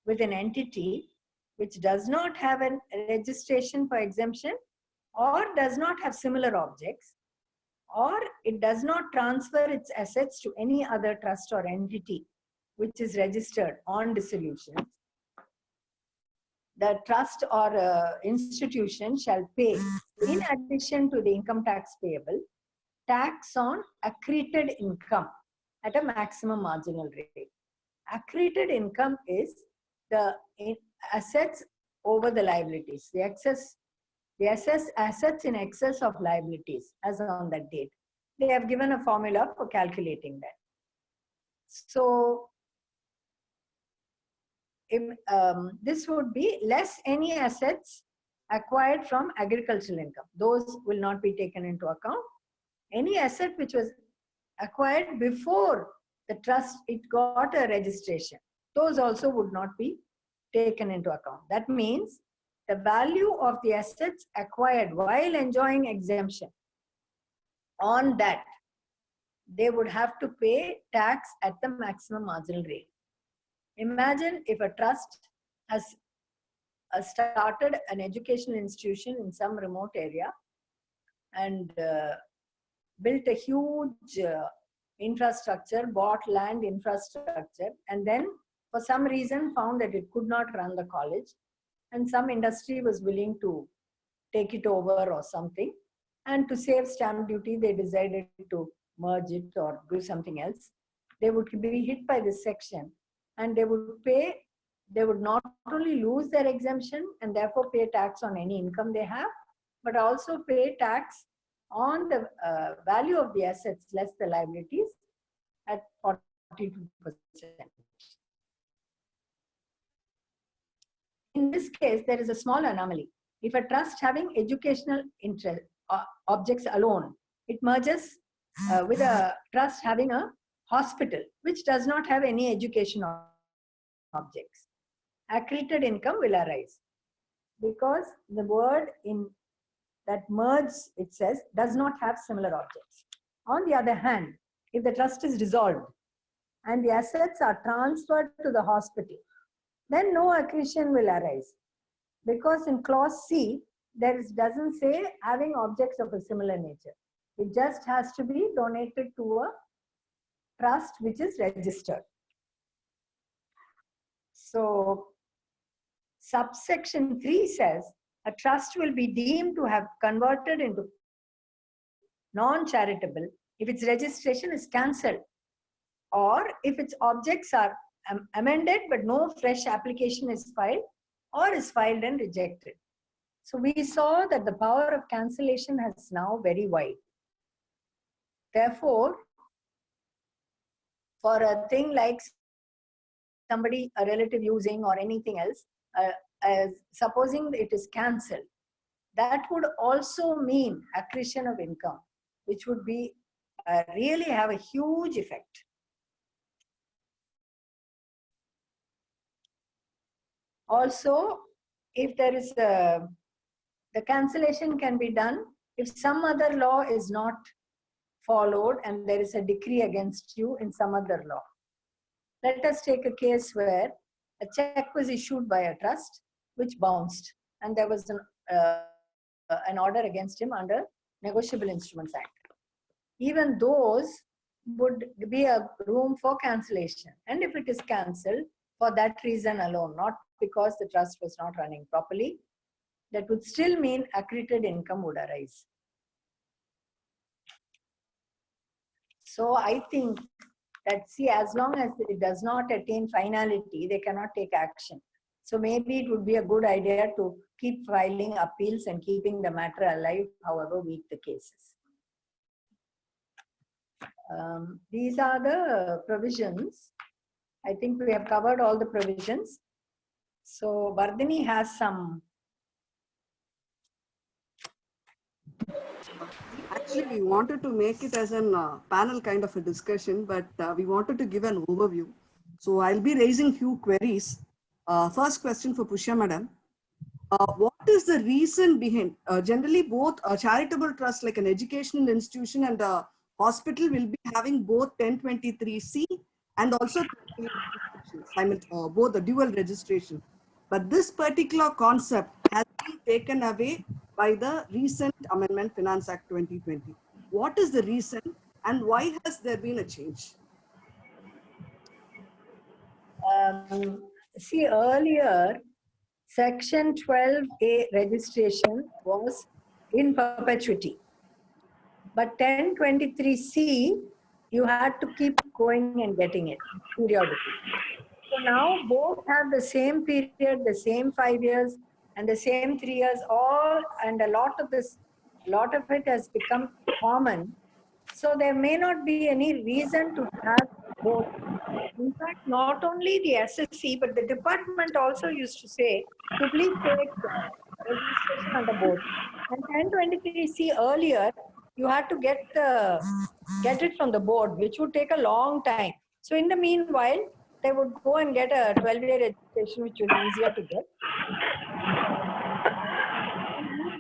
with an entity which does not have a registration for exemption or does not have similar objects, or it does not transfer its assets to any other trust or entity which is registered on dissolution, the trust or institution shall pay, in addition to the income tax payable, tax on accreted income at a maximum marginal rate. Accreted income is the assets over the liabilities, the assets in excess of liabilities as on that date. They have given a formula for calculating that. So if, this would be less any assets acquired from agricultural income. Those will not be taken into account. Any asset which was acquired before the trust, it got a registration, those also would not be taken into account. That means the value of the assets acquired while enjoying exemption, on that they would have to pay tax at the maximum marginal rate. Imagine if a trust has started an educational institution in some remote area and built a huge infrastructure, bought land infrastructure, and then for some reason found that it could not run the college, and some industry was willing to take it over or something, and to save stamp duty they decided to merge it or do something else. They would be hit by this section, and they would not only lose their exemption and therefore pay tax on any income they have, but also pay tax on the value of the assets less the liabilities at 42%. In this case, there is a small anomaly. If a trust having educational interest objects alone, it merges with a trust having a hospital which does not have any education objects, accreted income will arise, because the word in that merge, it says, does not have similar objects. On the other hand, if the trust is dissolved and the assets are transferred to the hospital, then no accretion will arise, because in clause C, doesn't say having objects of a similar nature. It just has to be donated to a trust which is registered. So subsection 3 says a trust will be deemed to have converted into non-charitable if its registration is cancelled, or if its objects are amended but no fresh application is filed, or is filed and rejected. So we saw that the power of cancellation is now very wide. Therefore, for a thing like somebody, a relative using or anything else, supposing it is cancelled, that would also mean accretion of income, which would be really have a huge effect. Also, if there is the cancellation can be done if some other law is not followed and there is a decree against you in some other law. Let us take a case where a check was issued by a trust which bounced, and there was an order against him under Negotiable Instruments Act. Even those would be a room for cancellation, and if it is cancelled for that reason alone, not because the trust was not running properly, that would still mean accreted income would arise. So I think that, see, as long as it does not attain finality, they cannot take action. So maybe it would be a good idea to keep filing appeals and keeping the matter alive, however weak the cases. These are the provisions. I think we have covered all the provisions. So Vardhini has some. Actually, we wanted to make it as a panel kind of a discussion, but we wanted to give an overview. So I'll be raising few queries. First question for Pushya Madam. What is the reason behind, generally both a charitable trust like an educational institution and a hospital will be having both 1023C and also both the dual registration. But this particular concept has been taken away by the recent amendment Finance Act 2020. What is the reason and why has there been a change? See, earlier, Section 12A registration was in perpetuity. But 1023C, you had to keep going and getting it periodically. So now both have the same period, the same 5 years, and the same 3 years, all, and a lot of it has become common. So there may not be any reason to have both. In fact, not only the SSC, but the department also used to say to please take registration on the board. And 1023C earlier, you had to get it from the board, which would take a long time. So in the meanwhile, they would go and get a 12-year registration, which was easier to get.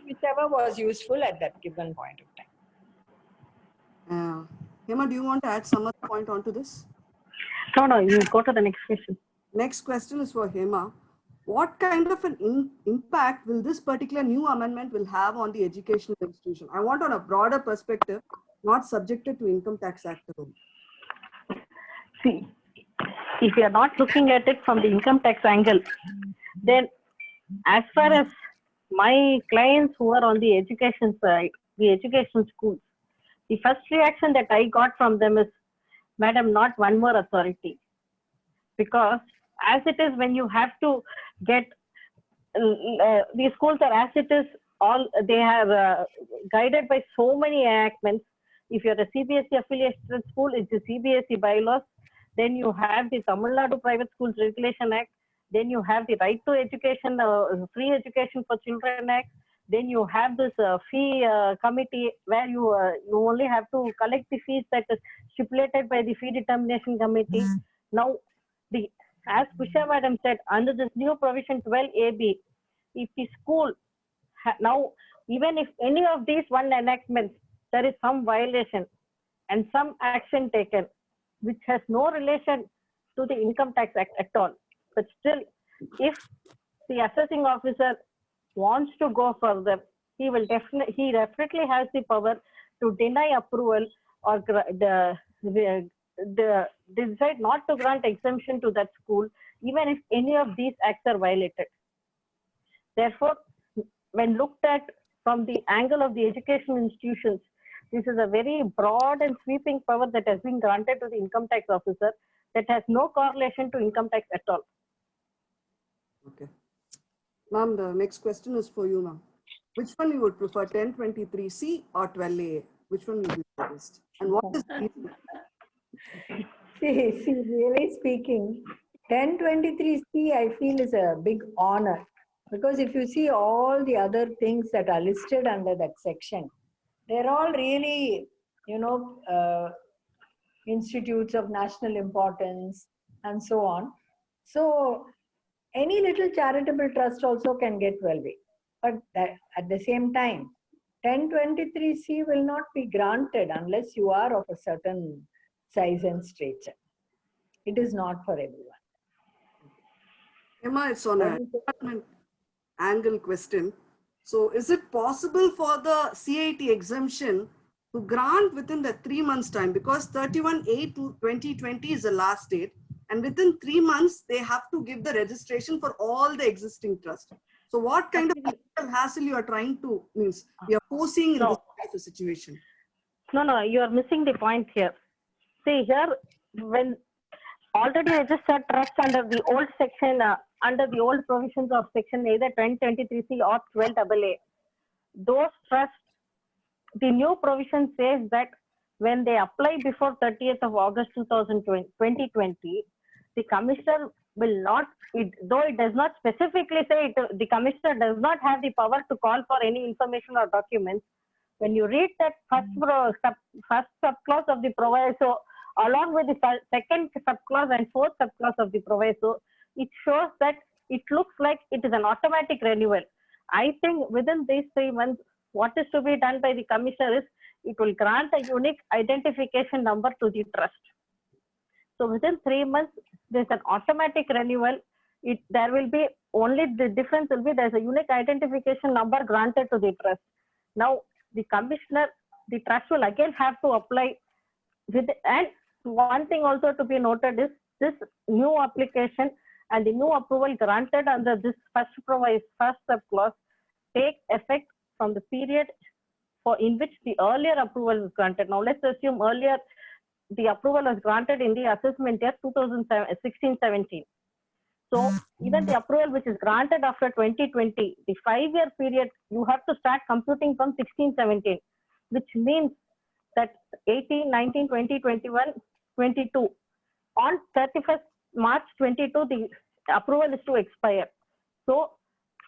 Whichever was useful at that given point of time. Hema, do you want to add some other point onto this? No, you go to the next question. Next question is for Hema. What kind of an impact will this particular new amendment will have on the educational institution? I want on a broader perspective, not subjected to Income Tax Act alone. See, if you are not looking at it from the income tax angle, then as far as my clients who are on the education side, the education schools, the first reaction that I got from them is, Madam, not one more authority. Because as it is, when you have to get, these schools are as it is, all they are guided by so many enactments. If you're a CBSE affiliated school, it's the CBSE bylaws. Then you have the Tamil Nadu Private Schools Regulation Act. Then you have the Right to Education, Free Education for Children Act. Then you have this fee committee where you only have to collect the fees that is stipulated by the fee determination committee. Now, as Pusha Madam said, under this new provision 12AB, if the school now, even if any of these one enactments, there is some violation and some action taken, which has no relation to the Income Tax Act at all. But still, if the assessing officer wants to go further, he definitely has the power to deny approval or decide not to grant exemption to that school, even if any of these acts are violated. Therefore, when looked at from the angle of the education institutions, this is a very broad and sweeping power that has been granted to the income tax officer that has no correlation to income tax at all. Okay. Ma'am, the next question is for you, ma'am. Which one you would prefer, 1023C or 12A? Which one will be the best? And what is the reason? See, really speaking, 1023C I feel is a big honor, because if you see all the other things that are listed under that section, they're all really, institutes of national importance and so on. So any little charitable trust also can get 12A. But at the same time, 1023C will not be granted unless you are of a certain size and stature. It is not for everyone. Emma, it's on a department angle question. So is it possible for the CIT exemption to grant within the 3 months time? Because 31/8/2020 is the last date. And within 3 months, they have to give the registration for all the existing trusts. So what kind of legal hassle you are trying to, means we are foreseeing in this kind of a situation? No, you are missing the point here. See here, when already registered trust under the old section, under the old provisions of section either 1023C or 12AA, those trusts, the new provision says that when they apply before 30th of August 2020, the commissioner will not, though it does not specifically say it, the commissioner does not have the power to call for any information or documents. When you read that first subclause of the proviso, along with the second subclause and fourth subclause of the proviso, it shows that it looks like it is an automatic renewal. I think within these 3 months, what is to be done by the commissioner is it will grant a unique identification number to the trust. So within 3 months, there's an automatic renewal. There will be only the difference will be there's a unique identification number granted to the trust. Now, the commissioner the trust will again have to apply with, and one thing also to be noted is this new application and the new approval granted under this first sub clause take effect from the period for in which the earlier approval was granted. Now let's assume earlier the approval was granted in the assessment year 2016-17. So even the approval which is granted after 2020, the 5-year period, you have to start computing from 16-17, which means that 18, 19, 20, 21, 22. On 31st March 22, the approval is to expire. So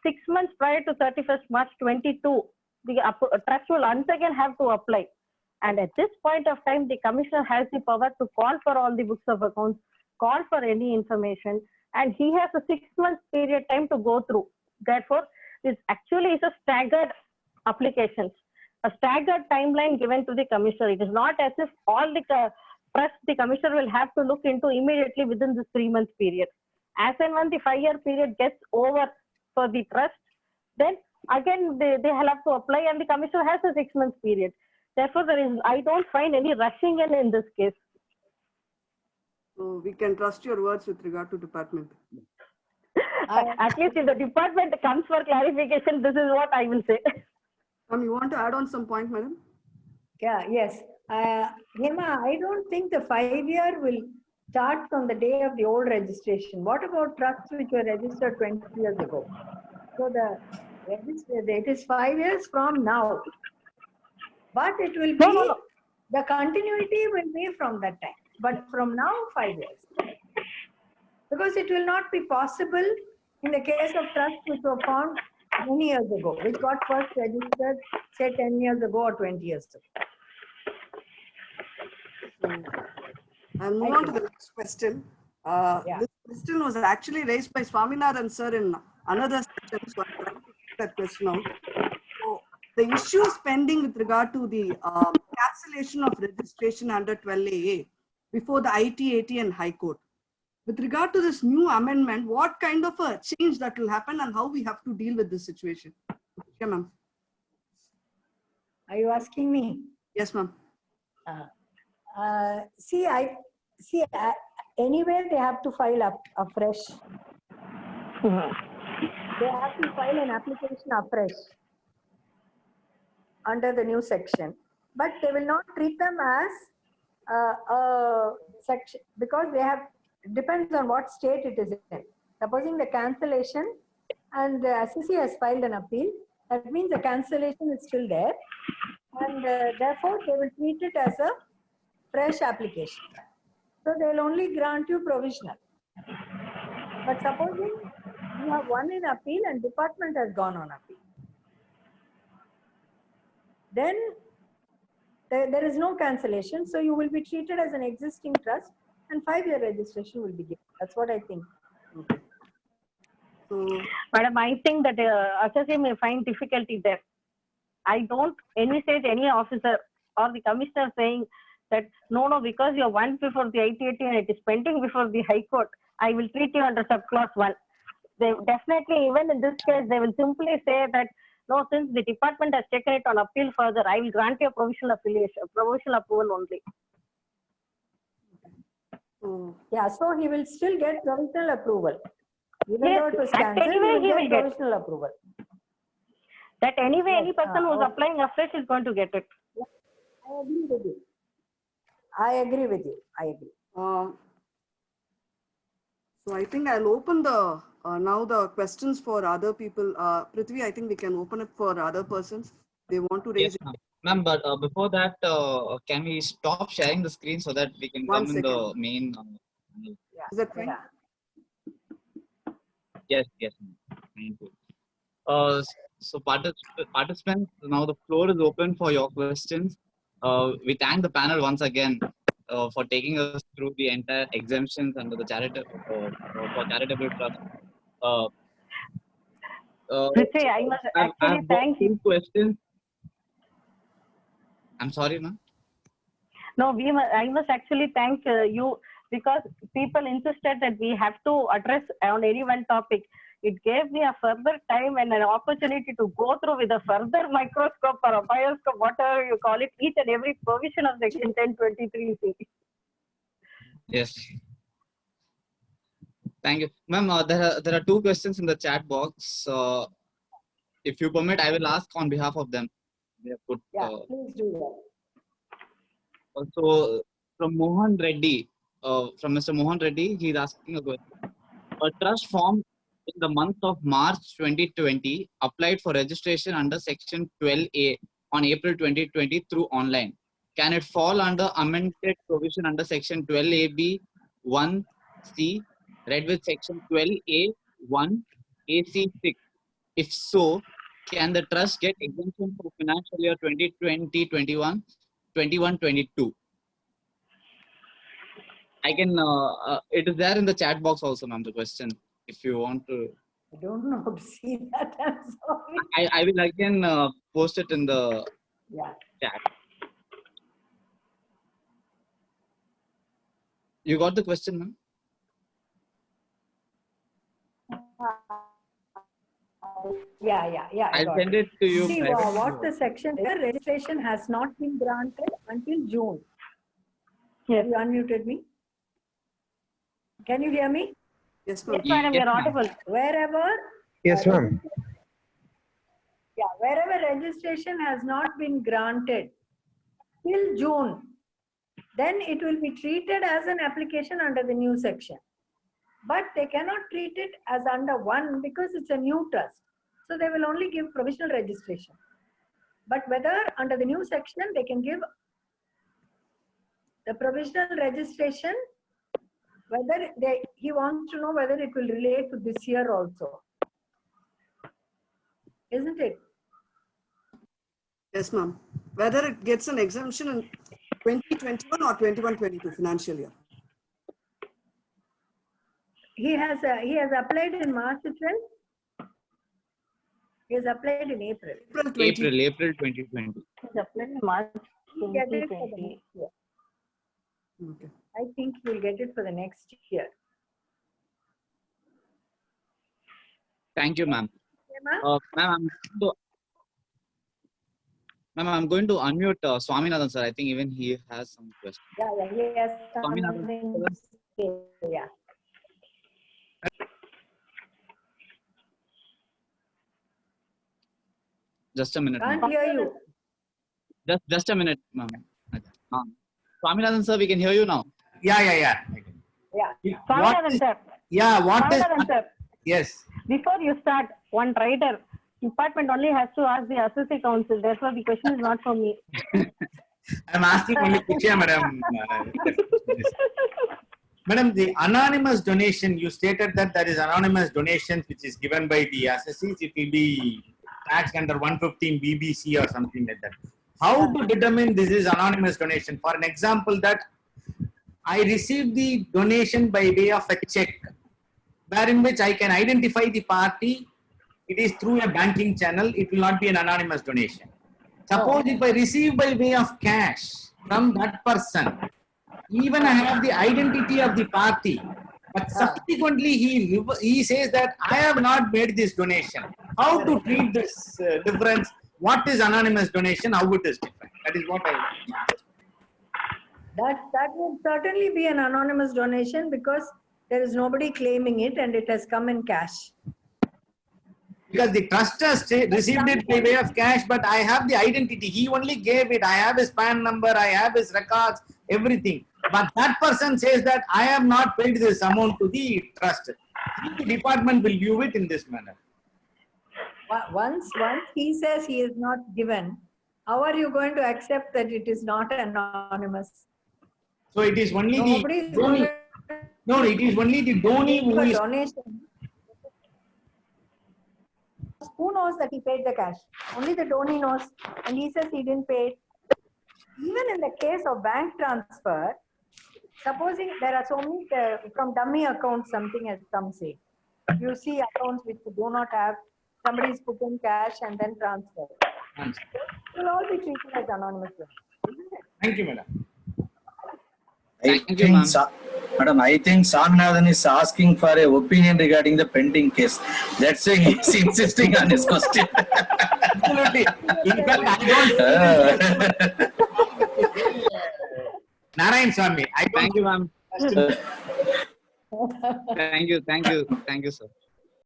6 months prior to 31st March 22, the trust will once again have to apply. And at this point of time, the commissioner has the power to call for all the books of accounts, call for any information, and he has a 6 month period time to go through. Therefore, this actually is a staggered applications, a staggered timeline given to the commissioner. It is not as if all the trust the commissioner will have to look into immediately within this 3 month period. As and when the 5-year period gets over for the trust, then again they will have to apply, and the commissioner has a 6 month period. Therefore, I don't find any rushing in this case. So we can trust your words with regard to department. At least if the department comes for clarification, this is what I will say. You want to add on some point, madam? Yeah, yes. Hema, I don't think the 5-year will start from the day of the old registration. What about trusts which were registered 20 years ago? So it is 5 years from now. But it will be, the continuity will be from that time. But from now, 5 years. Because it will not be possible in the case of trusts which were formed many years ago, which got first registered, say 10 years ago or 20 years ago. I'll move on to the next question. This question was actually raised by Swaminathan sir in another section, so I'm trying to take that question out. So the issues pending with regard to the cancellation of registration under 12AA before the ITAT and High Court. With regard to this new amendment, what kind of a change that will happen and how we have to deal with this situation? Okay, ma'am. Are you asking me? Yes, ma'am. Anyway, they have to file afresh. They have to file an application afresh under the new section. But they will not treat them as a section because they have, depends on what state it is in. Supposing the cancellation and the assessee has filed an appeal, that means the cancellation is still there, and therefore they will treat it as a fresh application. So they will only grant you provisional. But supposing you have won in appeal and department has gone on appeal, then there is no cancellation, so you will be treated as an existing trust and 5-year registration will be given. That's what I think. Okay. So, Madam, I think that assessee may find difficulty there. I don't envisage any officer or the commissioner saying that no, because you're won before the ITAT and it is pending before the High Court, I will treat you under subclause 1. They definitely, even in this case, they will simply say that no, since the department has taken it on appeal further, I will grant you a provisional approval only. Yeah, so he will still get provisional approval. Even Yes, though it was that cancelled, anyway he will get provisional approval. That anyway, Yes, any person who is okay. applying afresh is going to get it. I agree with you. I agree with you. I agree. So I think I'll open the now the questions for other people. Prithvi, I think we can open it for other persons. They want to raise Yes, ma'am. But before that, can we stop sharing the screen so that we can One come in the main? Yeah. Is that fine? Yeah. Yes, yes, ma'am. Thank you. So participants, now the floor is open for your questions. We thank the panel once again for taking us through the entire exemptions under the for charitable trust. Prithvi, I must actually I've got thank you. 2 questions. I'm sorry, ma'am. No, I must actually thank you because people insisted that we have to address on any one topic. it gave me a further time and an opportunity to go through with a further microscope or a bioscope, whatever you call it, each and every provision of section 1023C. Yes. Thank you. Ma'am, there are two questions in the chat box. If you permit, I will ask on behalf of them. They have put, Yeah, please do that. also from Mohan Reddy, from Mr. Mohan Reddy, he is asking a question. A trust formed in the month of March 2020 applied for registration under Section 12A on April 2020 through online. Can it fall under amended provision under Section 12AB 1C, read with Section 12A 1 AC 6? If so, can the trust get exemption for financial year 2020-21, 21-22? I can, it is there in the chat box also, ma'am, the question. If you want to, I don't know how to see that. I'm sorry. I will again post it in the Yeah. chat. You got the question, ma'am? Yeah. I I'll got send it to you. See, privately. what the section is, registration has not been granted until June. Yes. You unmuted me. Can you hear me? Yes, ma'am. Yes, madam, Yes, you're ma'am. audible. Wherever, Yes, ma'am. wherever registration has not been granted till June, then it will be treated as an application under the new section. But they cannot treat it as under one because it's a new trust. So they will only give provisional registration. But whether under the new section, they can give the provisional registration, whether he wants to know whether it will relate to this year also. Isn't it? Yes, ma'am. Whether it gets an exemption in 2021 or 21-22 financial year. He has applied in March 12th. He has applied in April. April 2020. It's applied in March He'll get it for the 2020. next year. Okay. I think he will get it for the next year. Thank you, ma'am. Okay, ma'am? Ma'am, I'm going to unmute Swaminathan sir. I think even he has some questions. Yeah, he has Swaminathan, something to say. Yeah. Just a minute, ma'am. Can't hear you. Just a minute, ma'am. Swaminathan sir, we can hear you now. Yeah. Yeah. What Swaminathan is, sir, yeah, what is, Swaminathan sir, yes. before you start, one writer department only has to ask the associate council. Therefore, the question is not for me. I'm asking only Kuchya, madam. Madam, the anonymous donation, you stated that there is anonymous donation which is given by the associates. It will be taxed under 115 BBC or something like that. How to determine this is anonymous donation? For an example, that I received the donation by way of a check, wherein which I can identify the party. It is through a banking channel. It will not be an anonymous donation. Suppose if I receive by way of cash from that person, even I have the identity of the party, but subsequently he says that I have not made this donation. How to treat this difference? What is anonymous donation? How it is different? That is what I want. That would certainly be an anonymous donation because there is nobody claiming it and it has come in cash. Because the trust has received it by way of cash, but I have the identity. He only gave it. I have his PAN number, I have his records, everything. But that person says that I have not paid this amount to the trust. The department will view it in this manner. Once he says he is not given, how are you going to accept that it is not anonymous? So it is only Nobody is the donee. No, it is only the donee who is. donation. Who knows that he paid the cash? Only the donee knows, and he says he didn't pay it. Even in the case of bank transfer, supposing there are so many from dummy accounts, something has come, say. You see accounts which you do not have, somebody is putting cash and then transfer. It will all be treated as anonymous. Thank you, madam. Thank you, ma'am. Madam, I think Swaminathan is asking for an opinion regarding the pending case. That's why he's insisting on his question. Absolutely. In fact, I don't. Narayan Swami, I don't. Thank you, ma'am. Thank you, sir.